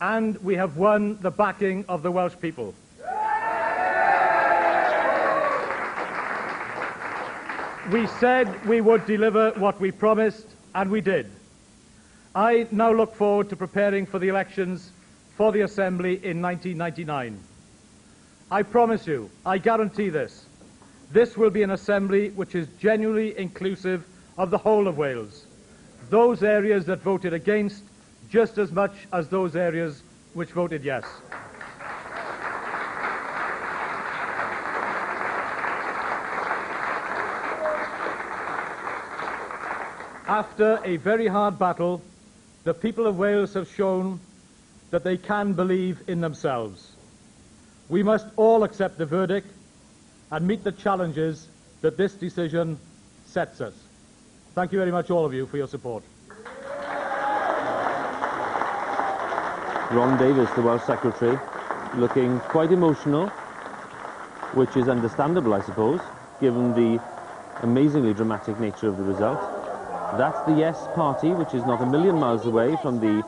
and we have won the backing of the Welsh people. We said we would deliver what we promised, and we did. I now look forward to preparing for the elections for the Assembly in 1999. I promise you, I guarantee this, this will be an Assembly which is genuinely inclusive of the whole of Wales, those areas that voted against just as much as those areas which voted yes. After a very hard battle, the people of Wales have shown that they can believe in themselves. We must all accept the verdict and meet the challenges that this decision sets us. Thank you very much, all of you, for your support. Ron Davies, the Welsh Secretary, looking quite emotional, which is understandable, I suppose, given the amazingly dramatic nature of the result. That's the Yes Party, which is not a million miles away from the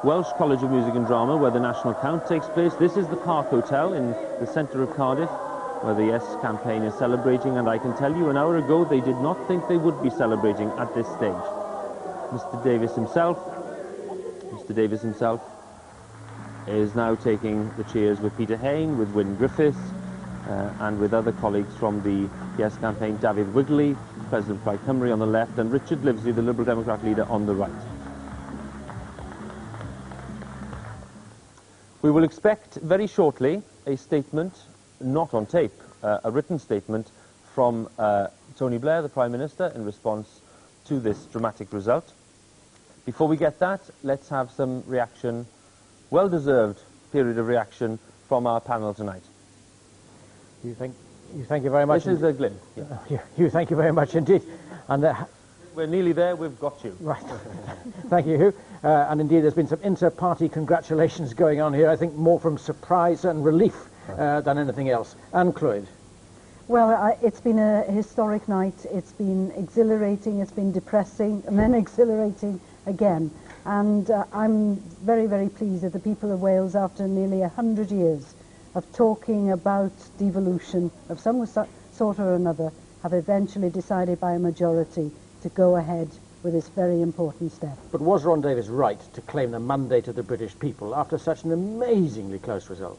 Welsh College of Music and Drama, where the national count takes place. This is the Park Hotel in the centre of Cardiff, where the Yes campaign is celebrating, and I can tell you an hour ago they did not think they would be celebrating at this stage. Mr. Davies himself is now taking the cheers with Peter Hain, with Wyn Griffiths, and with other colleagues from the Yes campaign, David Wigley, President of Plaid Cymru on the left, and Richard Livesley, the Liberal Democrat leader, on the right. We will expect very shortly a statement, not on tape, a written statement from Tony Blair, the Prime Minister, in response to this dramatic result. Before we get that, let's have some reaction, well-deserved period of reaction from our panel tonight. Thank you very much. This is Glyn. Yeah. Huw, thank you very much indeed. And We're nearly there, we've got you. Right. Thank you, Huw. And indeed, there's been some inter-party congratulations going on here, I think more from surprise and relief than anything else. Anne Clwyd. Well, it's been a historic night. It's been exhilarating, it's been depressing, and then exhilarating again. And I'm very, very pleased that the people of Wales, after nearly 100 years of talking about devolution of some sort or another, have eventually decided by a majority to go ahead with this very important step. But was Ron Davies right to claim the mandate of the British people after such an amazingly close result?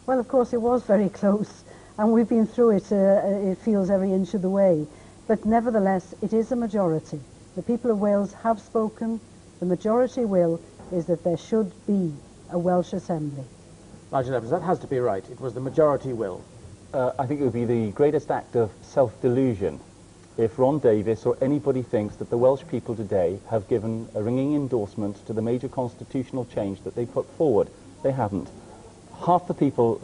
Well, of course, it was very close, and we've been through it, it feels, every inch of the way. But nevertheless, it is a majority. The people of Wales have spoken. The majority will is that there should be a Welsh Assembly. Nigel Evans, that has to be right. It was the majority will. I think it would be the greatest act of self-delusion if Ron Davies or anybody thinks that the Welsh people today have given a ringing endorsement to the major constitutional change that they put forward. They haven't. Half the people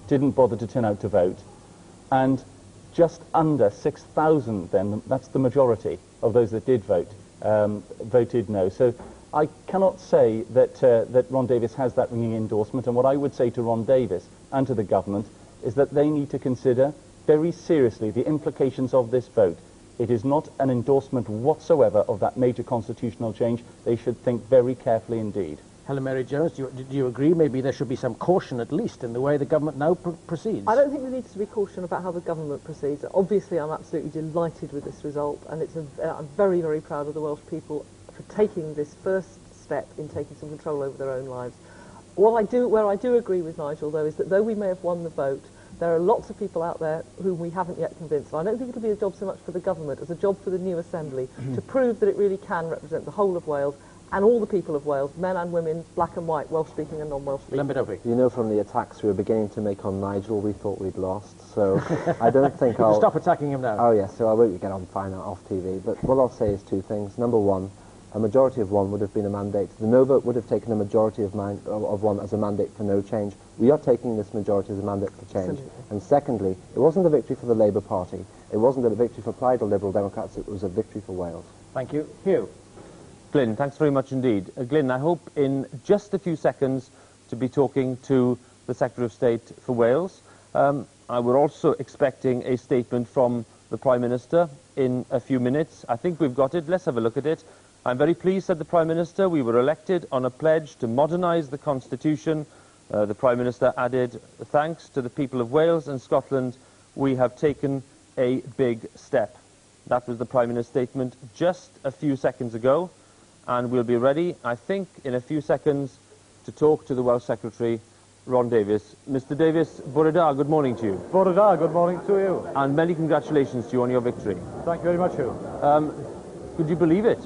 didn't bother to turn out to vote, and just under 6,000 then, that's the majority of those that did vote, voted no. So I cannot say that, that Ron Davies has that ringing endorsement, and what I would say to Ron Davies and to the government is that they need to consider very seriously the implications of this vote. It is not an endorsement whatsoever of that major constitutional change. They should think very carefully indeed. Helen Mary Jones, do you agree maybe there should be some caution at least in the way the government now proceeds? I don't think there needs to be caution about how the government proceeds. Obviously, I'm absolutely delighted with this result, and I'm very, very proud of the Welsh people for taking this first step in taking some control over their own lives. Where I do agree with Nigel, though, is that though we may have won the vote, there are lots of people out there whom we haven't yet convinced. I don't think it'll be a job so much for the government as a job for the new Assembly to prove that it really can represent the whole of Wales and all the people of Wales, men and women, black and white, Welsh-speaking and non-Welsh speaking. You know, from the attacks we were beginning to make on Nigel, we thought we'd lost, so I don't think I'll... Stop attacking him now. Oh, yes, so I won't get on fine off TV, but what I'll say is two things. Number one, a majority of one would have been a mandate. The no vote would have taken a majority of one as a mandate for no change. We are taking this majority as a mandate for change. Absolutely. And secondly, it wasn't a victory for the Labour Party. It wasn't a victory for Plaid or Liberal Democrats. It was a victory for Wales. Thank you. Huw. Glyn, thanks very much indeed. Glyn, I hope in just a few seconds to be talking to the Secretary of State for Wales. We're also expecting a statement from the Prime Minister in a few minutes. I think we've got it. Let's have a look at it. I'm very pleased, said the Prime Minister. We were elected on a pledge to modernise the Constitution. The Prime Minister added, thanks to the people of Wales and Scotland, we have taken a big step. That was the Prime Minister's statement just a few seconds ago. And we'll be ready, I think, in a few seconds to talk to the Welsh Secretary, Ron Davies. Mr Davies, Bore da, good morning to you. Bore da, good morning to you. And many congratulations to you on your victory. Thank you very much, Huw. Could you believe it?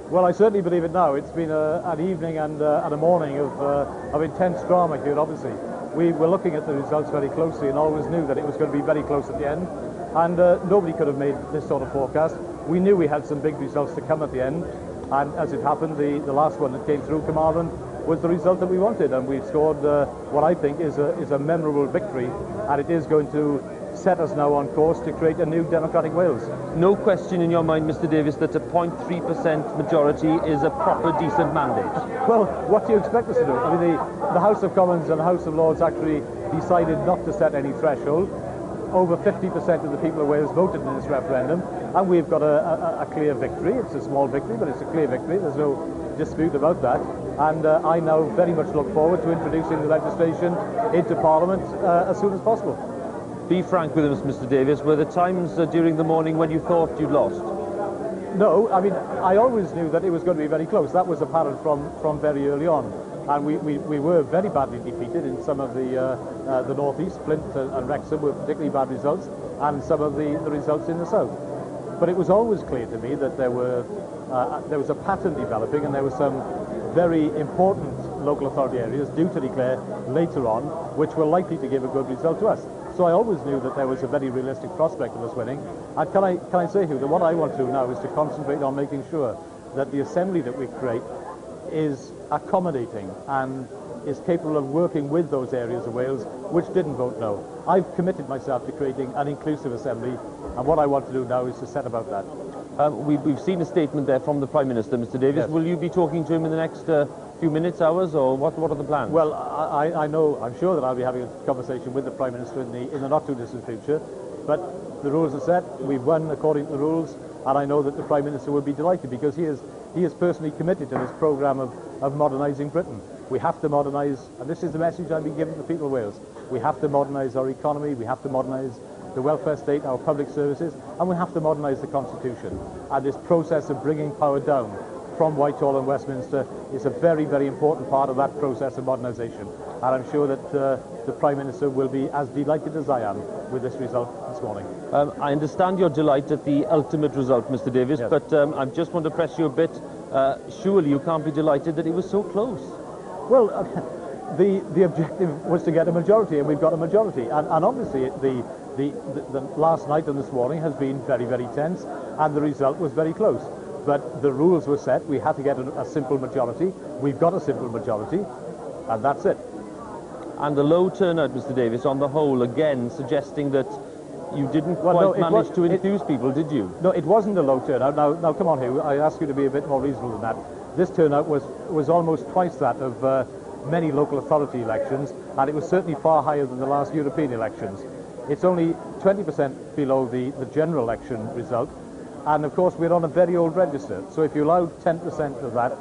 Well, I certainly believe it now. It's been an evening and a morning of intense drama here, obviously. We were looking at the results very closely and always knew that it was going to be very close at the end. And nobody could have made this sort of forecast. We knew we had some big results to come at the end. And as it happened, the last one that came through, Carmarthen, was the result that we wanted. And we scored what I think is a memorable victory. And it is going to set us now on course to create a new democratic Wales. No question in your mind, Mr Davies, that a 0.3% majority is a proper, decent mandate. Well, what do you expect us to do? I mean, the House of Commons and the House of Lords actually decided not to set any threshold. Over 50% of the people of Wales voted in this referendum, and we've got a clear victory. It's a small victory, but it's a clear victory. There's no dispute about that. And I now very much look forward to introducing the legislation into Parliament as soon as possible. Be frank with us, Mr Davies. Were there times during the morning when you thought you'd lost? No, I mean, I always knew that it was going to be very close. That was apparent from very early on. And we were very badly defeated in some of the northeast. Flint and Wrexham were particularly bad results, and some of the results in the south. But it was always clear to me that there was a pattern developing, and there were some very important local authority areas due to declare later on, which were likely to give a good result to us. So I always knew that there was a very realistic prospect of us winning. And can I say, Huw, that what I want to do now is to concentrate on making sure that the assembly that we create is accommodating and is capable of working with those areas of Wales which didn't vote no. I've committed myself to creating an inclusive assembly And what I want to do now is to set about that. We've seen a statement there from the Prime Minister, Mr. Davis. Yes. Will you be talking to him in the next few minutes, hours, or what are the plans? Well, I'm sure that I'll be having a conversation with the Prime Minister in the not-too-distant future. But the rules are set. We've won according to the rules. And I know that the Prime Minister will be delighted because he is personally committed to this programme of modernising Britain. We have to modernise, and this is the message I've been giving to the people of Wales. We have to modernise our economy, we have to modernise the welfare state, our public services, and we have to modernise the Constitution. And this process of bringing power down from Whitehall and Westminster is a very, very important part of that process of modernisation. And I'm sure that the Prime Minister will be as delighted as I am with this result this morning. I understand your delight at the ultimate result, Mr. Davis, yes. But I just want to press you a bit. Surely you can't be delighted that it was so close. Well, the objective was to get a majority, and we've got a majority. And obviously the last night and this morning has been very, very tense, and the result was very close. But the rules were set. We had to get a simple majority. We've got a simple majority, and that's it. And the low turnout, Mr. Davis, on the whole, again, suggesting that you didn't quite manage to enthuse people, did you? No, it wasn't a low turnout. Now come on, Huw. I ask you to be a bit more reasonable than that. This turnout was almost twice that of many local authority elections, and it was certainly far higher than the last European elections. It's only 20% below the general election result, and of course we're on a very old register. So if you allowed 10% of that,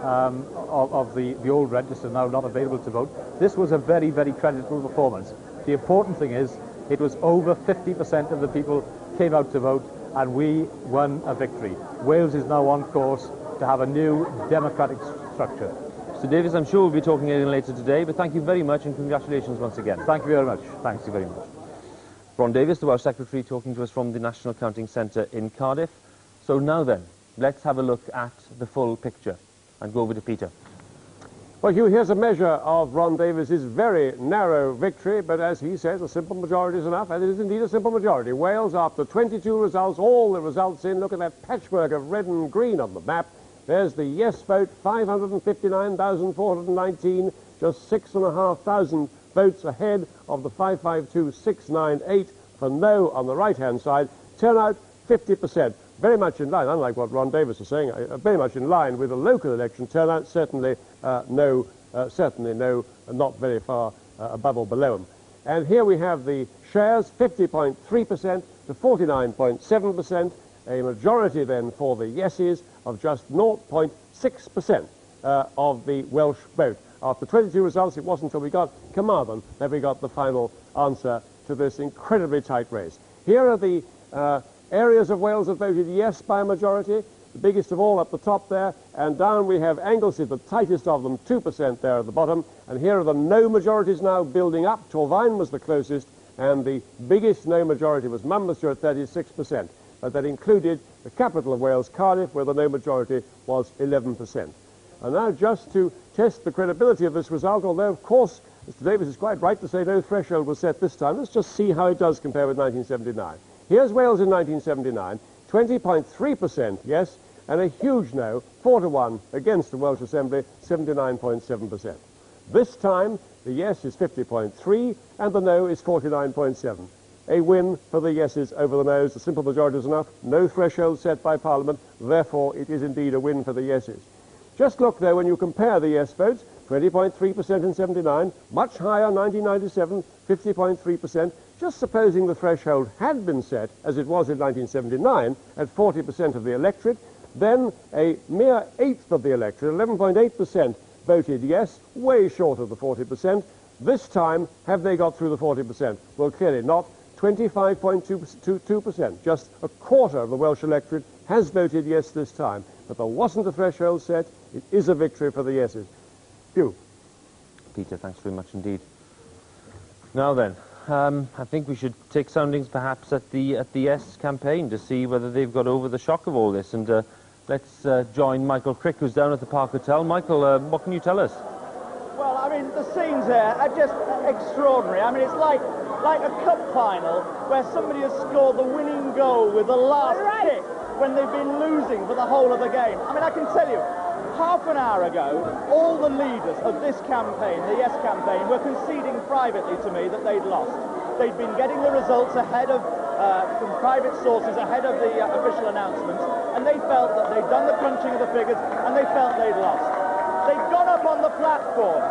of the old register now not available to vote, this was a very, very creditable performance. The important thing is it was over 50% of the people came out to vote, and we won a victory. Wales is now on course to have a new democratic structure. Mr. Davis, I'm sure we'll be talking again later today, but thank you very much and congratulations once again. Thank you very much. Thanks you very much. Ron Davis, the Welsh Secretary, talking to us from the National Accounting Centre in Cardiff. So now then, let's have a look at the full picture and go over to Peter. Well, Huw, here's a measure of Ron Davis's very narrow victory, but as he says, a simple majority is enough, and it is indeed a simple majority. Wales, after 22 results, all the results in, look at that patchwork of red and green on the map. There's the yes vote, 559,419, just 6,500 votes ahead of the 552,698 for no on the right-hand side. Turnout, 50%. Very much in line, unlike what Ron Davis was saying, very much in line with the local election turnout, certainly no, not very far above or below them. And here we have the shares, 50.3% to 49.7%, a majority then for the yeses of just 0.6% of the Welsh vote. After 22 results, it wasn't until we got Carmarthen that we got the final answer to this incredibly tight race. Here are the areas of Wales that voted yes by a majority, the biggest of all up the top there, and down we have Anglesey, the tightest of them, 2% there at the bottom, and here are the no majorities now building up. Torfaen was the closest, and the biggest no majority was Monmouthshire at 36%, but that included the capital of Wales, Cardiff, where the no majority was 11%. And now just to test the credibility of this result, although of course Mr. Davis is quite right to say no threshold was set this time, let's just see how it does compare with 1979. Here's Wales in 1979, 20.3% yes, and a huge no, 4-1 against the Welsh Assembly, 79.7%. This time, the yes is 50.3 and the no is 49.7. A win for the yeses over the noes. The simple majority is enough. No threshold set by Parliament. Therefore, it is indeed a win for the yeses. Just look, though, when you compare the yes votes, 20.3% in 79, much higher 1997, 50.3%. Just supposing the threshold had been set, as it was in 1979, at 40% of the electorate, then a mere eighth of the electorate, 11.8%, voted yes, way short of the 40%. This time, have they got through the 40%? Well, clearly not. 25.22%, just a quarter of the Welsh electorate has voted yes this time. But there wasn't a threshold set. It is a victory for the yeses. Huw. Peter, thanks very much indeed. Now then, I think we should take soundings perhaps at the yes campaign to see whether they've got over the shock of all this. And let's join Michael Crick, who's down at the Park Hotel. Michael, what can you tell us? Well, I mean, the scenes there are just extraordinary. I mean, it's like a cup final where somebody has scored the winning goal with the last kick when they've been losing for the whole of the game. I mean, I can tell you, half an hour ago, all the leaders of this campaign, the Yes campaign, were conceding privately to me that they'd lost. They'd been getting the results ahead of from private sources ahead of the official announcements, and they felt that they'd done the crunching of the figures, and they felt they'd lost. They'd gone up on the platform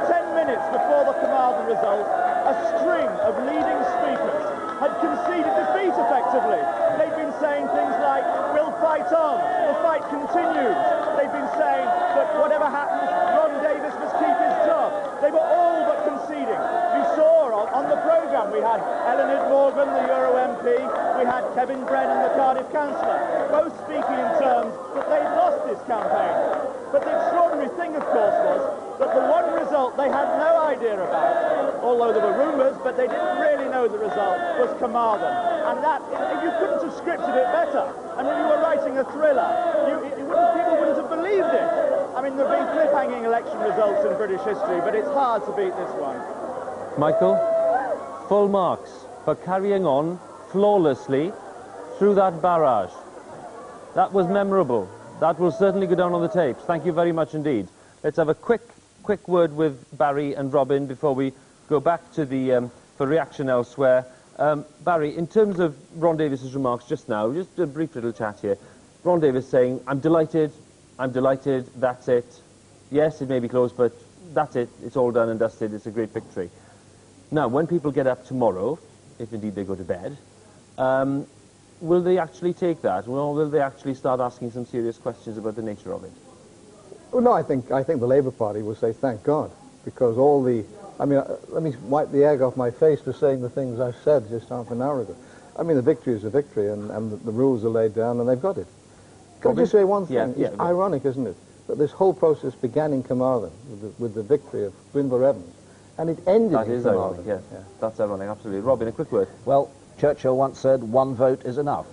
10 minutes before the Carmarthen result. A string of leading speakers had conceded defeat effectively. They've been saying things like, we'll fight on, the fight continues. They've been saying that whatever happens, Ron Davies must keep his job. They were all but conceding. You saw on the programme we had Eluned Morgan, the Euro MP, we had Kevin Brennan, the Cardiff councillor, both speaking in terms that they'd lost this campaign. But the extraordinary thing, of course, was that the one result they had no idea about, although there were rumours, but they didn't really know the result, was Carmarthen. And that, you couldn't have scripted it better. I mean, you were writing a thriller. People wouldn't have believed it. I mean, there have been cliffhanging election results in British history, but it's hard to beat this one. Michael, full marks for carrying on flawlessly through that barrage. That was memorable. That will certainly go down on the tapes. Thank you very much indeed. Let's have a quick word with Barry and Robin before we go back to the for reaction elsewhere. Barry, in terms of Ron Davies's remarks just now, just a brief little chat here. Ron Davies saying, I'm delighted, that's it. Yes, it may be close, but that's it. It's all done and dusted. It's a great victory. Now, when people get up tomorrow, if indeed they go to bed, will they actually take that? Or will they actually start asking some serious questions about the nature of it? Well, no, I think the Labour Party will say, thank God, because all the... I mean, let me wipe the egg off my face for saying the things I've said just half an hour ago. I mean, the victory is a victory, and the rules are laid down, and they've got it. Can I just say one thing? Yeah, it's ironic, isn't it, that this whole process began in Carmarthen with the victory of Gwynfor Evans, and it ended in Carmarthen. That is ironic, yes. Yeah. That's ironic, absolutely. Robin, a quick word. Well, Churchill once said, one vote is enough.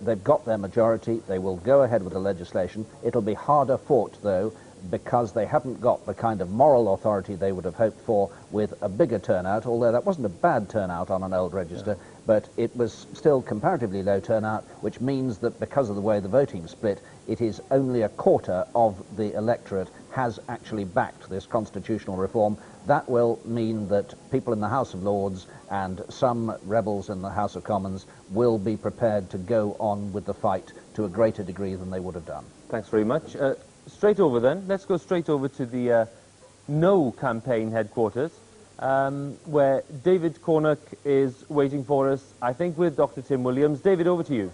They've got their majority. They will go ahead with the legislation. It'll be harder fought, though, because they haven't got the kind of moral authority they would have hoped for with a bigger turnout, although that wasn't a bad turnout on an old register, but it was still comparatively low turnout, which means that because of the way the voting split, it is only a quarter of the electorate has actually backed this constitutional reform. That will mean that people in the House of Lords and some rebels in the House of Commons will be prepared to go on with the fight to a greater degree than they would have done. Thanks very much. Straight over then, let's go straight over to the No campaign headquarters, where David Cornock is waiting for us, I think with Dr. Tim Williams. David, over to you.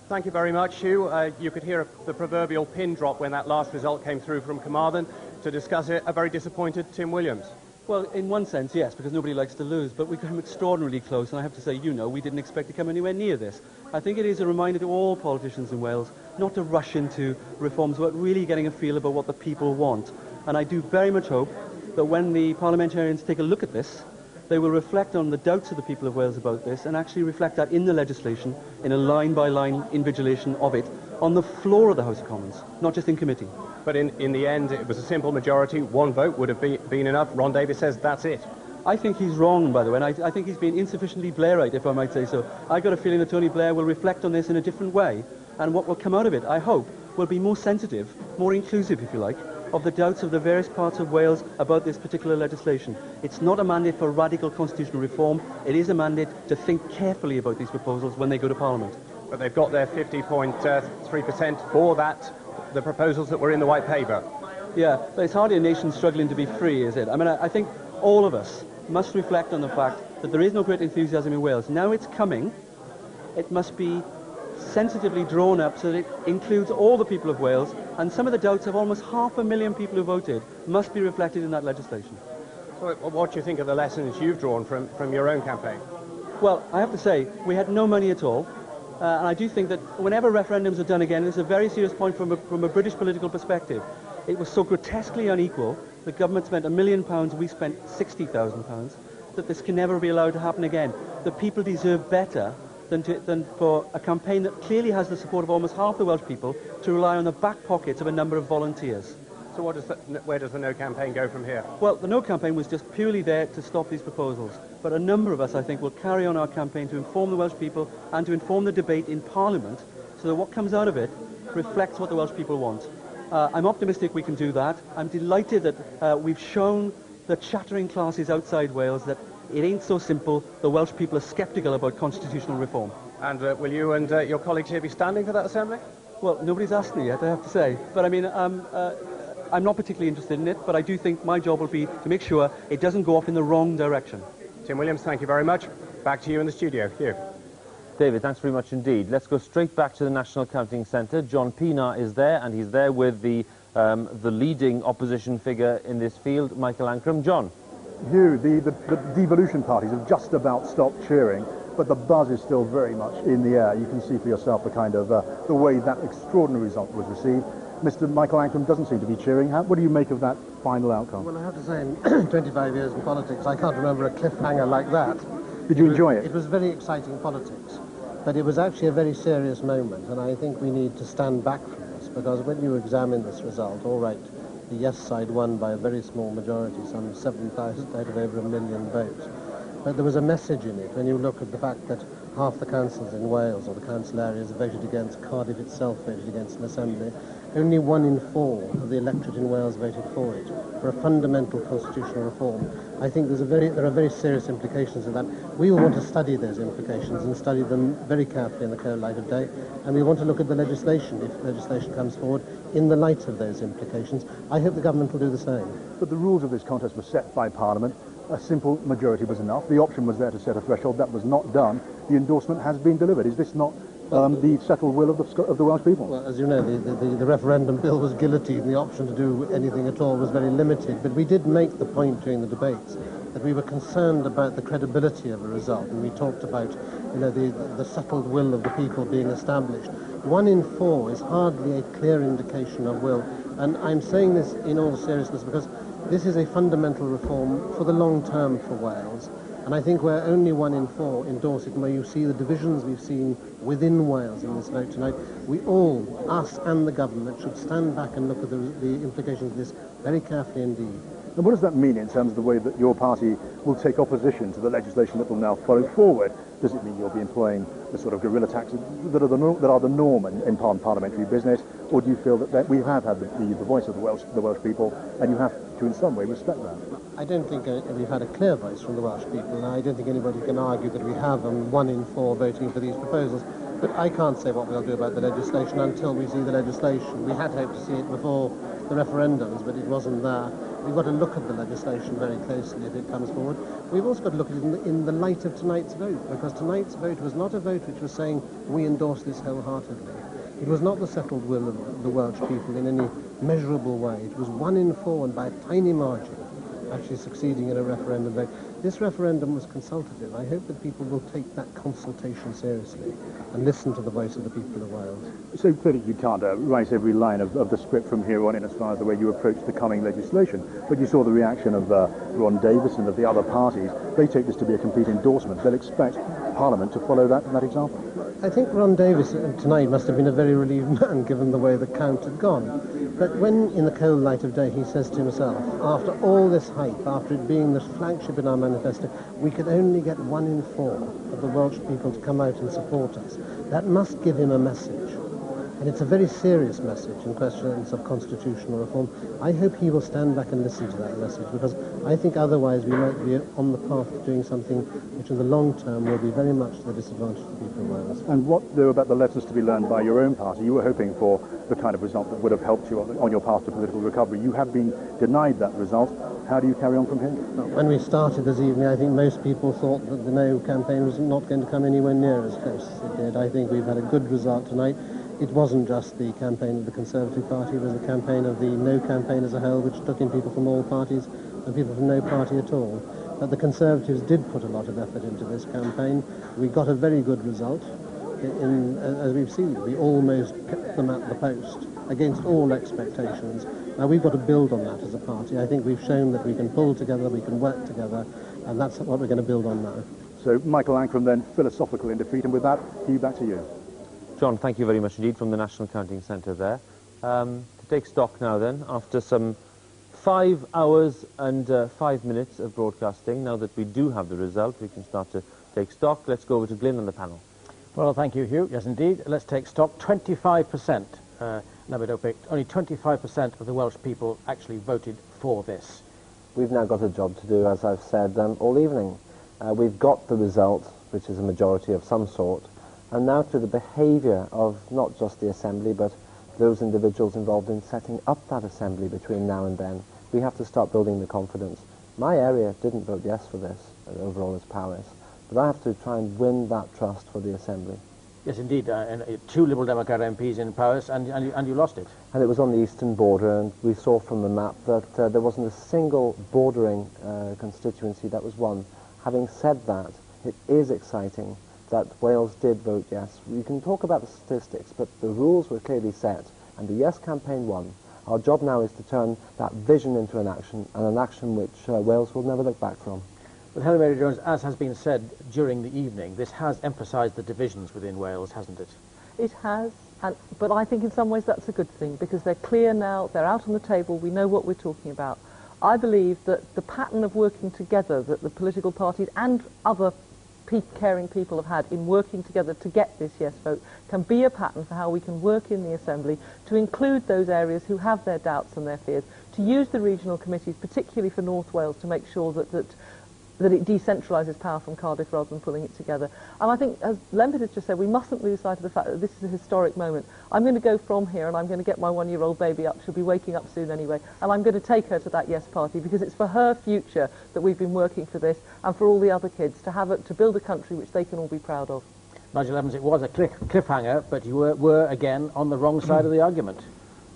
Thank you very much, Huw. You could hear the proverbial pin drop when that last result came through from Carmarthen. To discuss it, a very disappointed Tim Williams. Well, in one sense, yes, because nobody likes to lose, but we came extraordinarily close, and I have to say, we didn't expect to come anywhere near this. I think it is a reminder to all politicians in Wales not to rush into reforms, but really getting a feel about what the people want. And I do very much hope that when the parliamentarians take a look at this, they will reflect on the doubts of the people of Wales about this and actually reflect that in the legislation, in a line-by-line invigilation of it, on the floor of the House of Commons, not just in committee. But in the end, it was a simple majority. One vote would have been enough. Ron Davies says that's it. I think he's wrong, by the way, and I think he's been insufficiently Blairite, if I might say so. I've got a feeling that Tony Blair will reflect on this in a different way, and what will come out of it, I hope, will be more sensitive, more inclusive, if you like, of the doubts of the various parts of Wales about this particular legislation. It's not a mandate for radical constitutional reform. It is a mandate to think carefully about these proposals when they go to Parliament. But they've got their 50.3% for that, the proposals that were in the white paper. Yeah, but it's hardly a nation struggling to be free, is it? I mean, I think all of us must reflect on the fact that there is no great enthusiasm in Wales. Now it's coming. It must be sensitively drawn up so that it includes all the people of Wales, and some of the doubts of almost 500,000 people who voted must be reflected in that legislation. So what do you think of the lessons you've drawn from your own campaign? Well, I have to say, we had no money at all. And I do think that whenever referendums are done again, it's a very serious point from a British political perspective. It was so grotesquely unequal. The government spent £1 million, we spent £60,000, that this can never be allowed to happen again. The people deserve better than for a campaign that clearly has the support of almost half the Welsh people to rely on the back pockets of a number of volunteers. So where does the No campaign go from here? Well, the No campaign was just purely there to stop these proposals. But a number of us, I think, will carry on our campaign to inform the Welsh people and to inform the debate in Parliament so that what comes out of it reflects what the Welsh people want. I'm optimistic we can do that. I'm delighted that we've shown the chattering classes outside Wales that it ain't so simple. The Welsh people are sceptical about constitutional reform. And will you and your colleagues here be standing for that assembly? Well, nobody's asked me yet, I have to say. But I mean, I'm not particularly interested in it, but I do think my job will be to make sure it doesn't go off in the wrong direction. Tim Williams, thank you very much. Back to you in the studio. Huw. David, thanks very much indeed. Let's go straight back to the National Counting Centre. John Pienaar is there, and he's there with the leading opposition figure in this field, Michael Ancram. John. Huw, the devolution parties have just about stopped cheering, but the buzz is still very much in the air. You can see for yourself the kind of the way that extraordinary result was received. Mr. Michael Ancram doesn't seem to be cheering. What do you make of that final outcome? Well, I have to say, in 25 years in politics, I can't remember a cliffhanger like that. Did you enjoy it? It was very exciting politics, but it was actually a very serious moment, and I think we need to stand back from this, because when you examine this result, all right, the yes side won by a very small majority, some 7,000 out of over 1 million votes. But there was a message in it when you look at the fact that half the councils in Wales, or the council areas, voted against. Cardiff itself voted against an assembly. Only 1 in 4 of the electorate in Wales voted for it, for a fundamental constitutional reform. I think there are very serious implications of that. We will want to study those implications and study them very carefully in the cold light of day, and we want to look at the legislation, if legislation comes forward, in the light of those implications. I hope the government will do the same. But the rules of this contest were set by Parliament. A simple majority was enough. The option was there to set a threshold. That was not done. The endorsement has been delivered. Is this not the settled will of the Welsh people? Well, as you know, the referendum bill was guillotined. The option to do anything at all was very limited. But we did make the point during the debates that we were concerned about the credibility of a result, and we talked about, you know, the settled will of the people being established. 1 in 4 is hardly a clear indication of will, and I'm saying this in all seriousness because this is a fundamental reform for the long term for Wales, and I think where only 1 in 4 endorse it, and where you see the divisions we've seen within Wales in this vote tonight, we all, us and the government, should stand back and look at the implications of this very carefully indeed. And what does that mean in terms of the way that your party will take opposition to the legislation that will now follow forward? Does it mean you'll be employing the sort of guerrilla tactics that are the norm in parliamentary business, or do you feel that we have had the voice of the Welsh people, and you have to in some way respect that? I don't think we've had a clear voice from the Welsh people, and I don't think anybody can argue that we have 1 in 4 voting for these proposals. But I can't say what we'll do about the legislation until we see the legislation. We had hoped to see it before the referendums, but it wasn't there. We've got to look at the legislation very closely if it comes forward. We've also got to look at it in the light of tonight's vote, because tonight's vote was not a vote which was saying we endorse this wholeheartedly. It was not the settled will of the Welsh people in any measurable way. It was 1 in 4, and by a tiny margin, actually succeeding in a referendum vote. This referendum was consultative. I hope that people will take that consultation seriously and listen to the voice of the people of Wales. So clearly you can't write every line of the script from here on in as far as the way you approach the coming legislation, but you saw the reaction of Ron Davis and of the other parties. They take this to be a complete endorsement. They'll expect Parliament to follow that example. I think Ron Davis tonight must have been a very relieved man given the way the count had gone. But when, in the cold light of day, he says to himself, after all this hype, after it being the flagship in our manifesto, we could only get 1 in 4 of the Welsh people to come out and support us. That must give him a message. And it's a very serious message in questions of constitutional reform. I hope he will stand back and listen to that message, because I think otherwise we might be on the path of doing something which in the long term will be very much to the disadvantage of the people of Wales. And what, though, about the lessons to be learned by your own party? You were hoping for the kind of result that would have helped you on your path to political recovery. You have been denied that result. How do you carry on from here? When we started this evening, I think most people thought that the No campaign was not going to come anywhere near as close as it did. I think we've had a good result tonight. It wasn't just the campaign of the Conservative Party, it was the campaign of the No campaign as a whole, which took in people from all parties and people from no party at all. But the Conservatives did put a lot of effort into this campaign. We got a very good result. As we've seen, we almost kept them at the post against all expectations. Now we've got to build on that as a party. I think we've shown that we can pull together, we can work together, and that's what we're going to build on now. So Michael Ancram then, philosophical in defeat, and with that, Huw, back to you. John, thank you very much indeed from the National Counting Centre there. To take stock now then, after some 5 hours and 5 minutes of broadcasting, now that we do have the result, we can start to take stock. Let's go over to Glyn on the panel. Well, thank you, Huw. Yes, indeed. Let's take stock. 25%, only 25% of the Welsh people actually voted for this. We've now got a job to do, as I've said all evening. We've got the result, which is a majority of some sort. and now to the behaviour of not just the Assembly, but those individuals involved in setting up that Assembly between now and then. We have to start building the confidence. My area didn't vote yes for this overall as Powys, but I have to try and win that trust for the Assembly. Yes, indeed. And 2 Liberal Democrat MPs in Powys, and you lost it. And it was on the eastern border, and we saw from the map that there wasn't a single bordering constituency that was won. Having said that, it is exciting that Wales did vote yes. We can talk about the statistics, but the rules were clearly set, and the Yes campaign won. Our job now is to turn that vision into an action, and an action which Wales will never look back from. But Helen Mary Jones, as has been said during the evening, this has emphasised the divisions within Wales, hasn't it? It has, but I think in some ways that's a good thing, because they're clear now, they're out on the table, we know what we're talking about. I believe that the pattern of working together that the political parties and other caring people have had in working together to get this yes vote can be a pattern for how we can work in the Assembly to include those areas who have their doubts and their fears, to use the regional committees, particularly for North Wales, to make sure that it decentralises power from Cardiff rather than pulling it together. And I think, as Lempert has just said, we mustn't lose sight of the fact that this is a historic moment. I'm going to go from here and I'm going to get my 1-year-old baby up. She'll be waking up soon anyway. And I'm going to take her to that Yes Party, because it's for her future that we've been working for this, and for all the other kids to build a country which they can all be proud of. Nigel Evans, it was a cliffhanger, but you were again on the wrong side of the argument.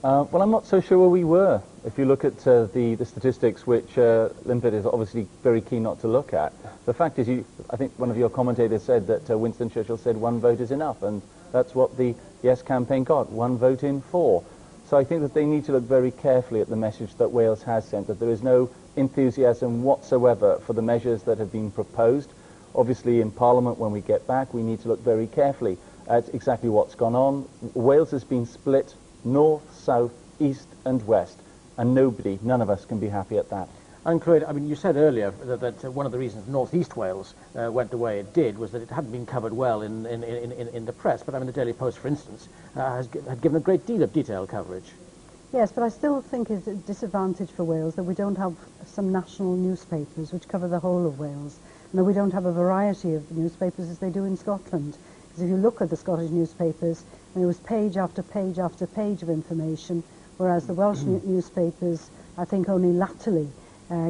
Well, I'm not so sure where we were. If you look at the statistics, which Limpert is obviously very keen not to look at, the fact is, I think one of your commentators said that Winston Churchill said 1 vote is enough, and that's what the Yes campaign got, 1 vote in 4. So I think that they need to look very carefully at the message that Wales has sent, that there is no enthusiasm whatsoever for the measures that have been proposed. Obviously, in Parliament, when we get back, we need to look very carefully at exactly what's gone on. Wales has been split north, south, east and west, and none of us can be happy at that. And Clwyd, I mean, you said earlier that one of the reasons North East Wales went the way it did was that it hadn't been covered well in the press. But I mean, the Daily Post, for instance, had given a great deal of detailed coverage. Yes, but I still think it's a disadvantage for Wales that we don't have some national newspapers which cover the whole of Wales, and that we don't have a variety of newspapers as they do in Scotland. Because if you look at the Scottish newspapers, there was page after page after page of information, whereas the Welsh newspapers, I think, only latterly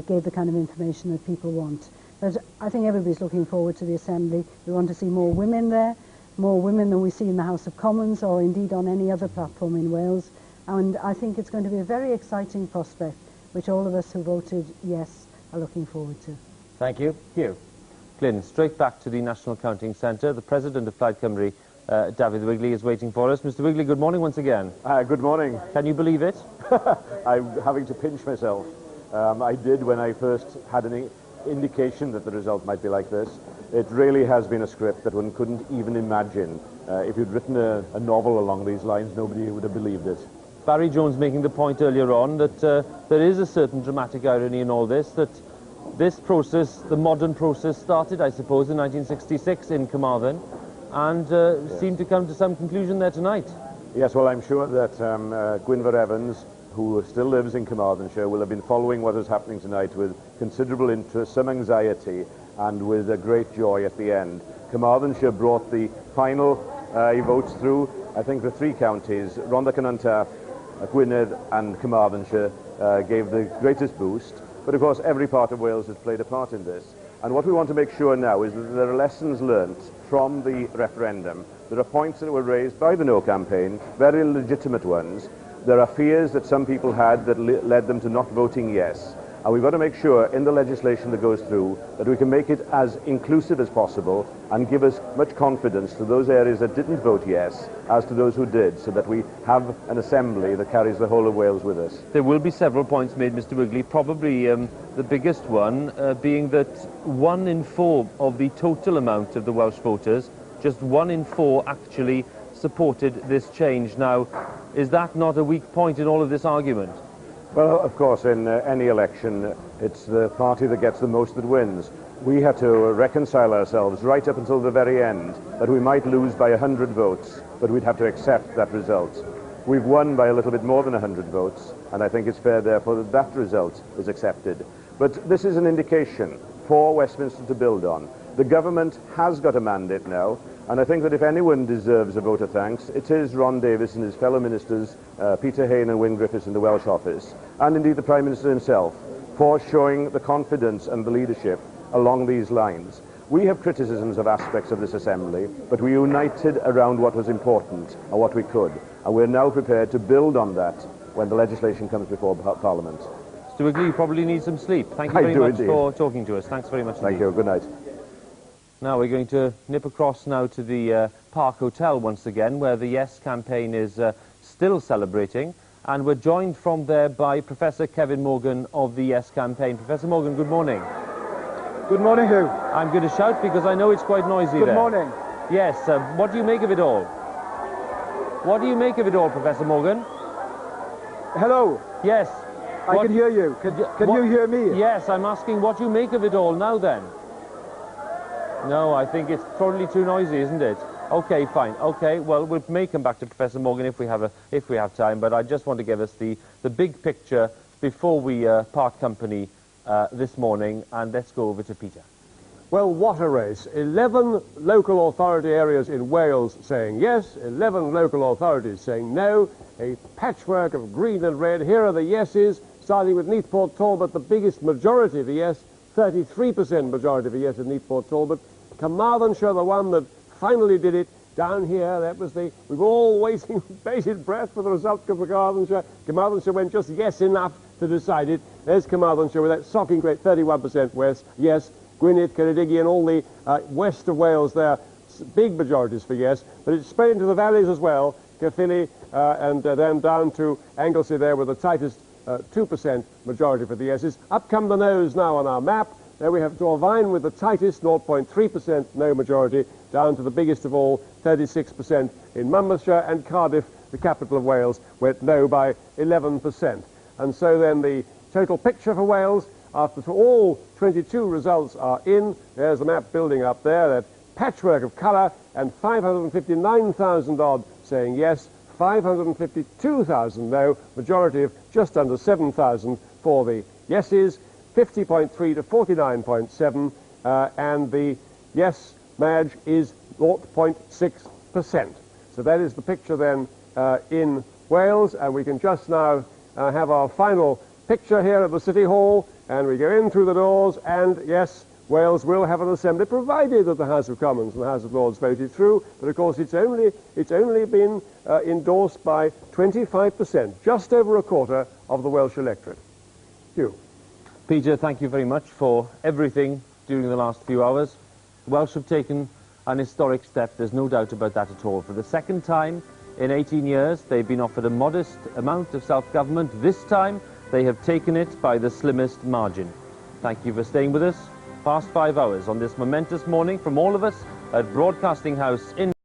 gave the kind of information that people want. But I think everybody's looking forward to the Assembly. We want to see more women there, more women than we see in the House of Commons or indeed on any other platform in Wales. And I think it's going to be a very exciting prospect, which all of us who voted yes are looking forward to. Thank you. Huw. Glyn, straight back to the National Counting Centre. The President of Plaid Cymru, David Wigley, is waiting for us. Mr Wigley, good morning once again. Good morning. Can you believe it? I'm having to pinch myself. I did when I first had an indication that the result might be like this. It really has been a script that one couldn't even imagine. If you'd written a novel along these lines, nobody would have believed it. Barry Jones making the point earlier on that there is a certain dramatic irony in all this, that this process, the modern process, started, I suppose, in 1966 in Carmarthen, and seemed to come to some conclusion there tonight. Yes, well, I'm sure that Gwyn Evans, who still lives in Carmarthenshire, will have been following what is happening tonight with considerable interest, some anxiety, and with a great joy at the end. Carmarthenshire brought the final votes through. I think the 3 counties, Rhondda Cynon Taf, Gwynedd and Carmarthenshire, gave the greatest boost. But of course, every part of Wales has played a part in this. And what we want to make sure now is that there are lessons learnt from the referendum. There are points that were raised by the No campaign, very legitimate ones. There are fears that some people had that led them to not voting yes. And we've got to make sure in the legislation that goes through that we can make it as inclusive as possible and give as much confidence to those areas that didn't vote yes as to those who did, so that we have an assembly that carries the whole of Wales with us. There will be several points made, Mr Wigley, probably the biggest one being that 1 in 4 of the total amount of the Welsh voters, just 1 in 4 actually supported this change. Now, is that not a weak point in all of this argument? Well, of course, in any election, it's the party that gets the most that wins. We had to reconcile ourselves right up until the very end, that we might lose by 100 votes, but we'd have to accept that result. We've won by a little bit more than 100 votes, and I think it's fair, therefore, that that result is accepted. But this is an indication for Westminster to build on. The government has got a mandate now. And I think that if anyone deserves a vote of thanks, it is Ron Davies and his fellow ministers, Peter Hain and Wyn Griffiths in the Welsh office, and indeed the Prime Minister himself, for showing the confidence and the leadership along these lines. We have criticisms of aspects of this Assembly, but we united around what was important and what we could, and we're now prepared to build on that when the legislation comes before Parliament. Mr. Wigley, you probably need some sleep. Thank you very much for talking to us. Thanks very much indeed. Thank you. Good night. Now we're going to nip across now to the Park Hotel once again, where the Yes campaign is still celebrating, and we're joined from there by Professor Kevin Morgan of the Yes campaign. Professor Morgan, good morning. Good morning, Huw. I'm going to shout because I know it's quite noisy there. Good morning. Yes, what do you make of it all? What do you make of it all, Professor Morgan? Hello. Yes. I can hear you. Can you hear me? Yes, I'm asking what you make of it all now then. No, I think it's totally too noisy, isn't it? Okay, fine. Okay, well, we may come back to Professor Morgan if we have time, but I just want to give us the big picture before we part company this morning, and let's go over to Peter. Well, what a race. 11 local authority areas in Wales saying yes, 11 local authorities saying no, a patchwork of green and red. Here are the yeses, starting with Neathport Talbot, the biggest majority of the yes, 33% majority of the yes in Neathport Talbot. Carmarthenshire, the one that finally did it, down here, that was we were all waiting with bated breath for the result of Carmarthenshire. Carmarthenshire went just yes enough to decide it. There's Carmarthenshire with that socking great 31% west, yes. Gwynedd, Ceredigion, and all the west of Wales there, big majorities for yes, but it's spread into the valleys as well, Caerphilly, and then down to Anglesey there with the tightest 2% majority for the yeses. Up come the no's now on our map. There we have Torfaen with the tightest 0.3% no majority, down to the biggest of all, 36% in Monmouthshire, and Cardiff, the capital of Wales, went no by 11%. And so then the total picture for Wales, after all 22 results are in, there's the map building up there, that patchwork of colour, and 559,000 odd saying yes, 552,000 no, majority of just under 7,000 for the yeses, 50.3 to 49.7, and the yes Madge is 0.6%. So that is the picture then in Wales, and we can just now have our final picture here at the City Hall, and we go in through the doors, and yes, Wales will have an assembly, provided that the House of Commons and the House of Lords voted through, but of course it's only been endorsed by 25%, just over a quarter of the Welsh electorate. Huw. Peter, thank you very much for everything during the last few hours. Welsh have taken an historic step, there's no doubt about that at all. For the second time in 18 years, they've been offered a modest amount of self-government. This time, they have taken it by the slimmest margin. Thank you for staying with us past 5 hours on this momentous morning from all of us at Broadcasting House in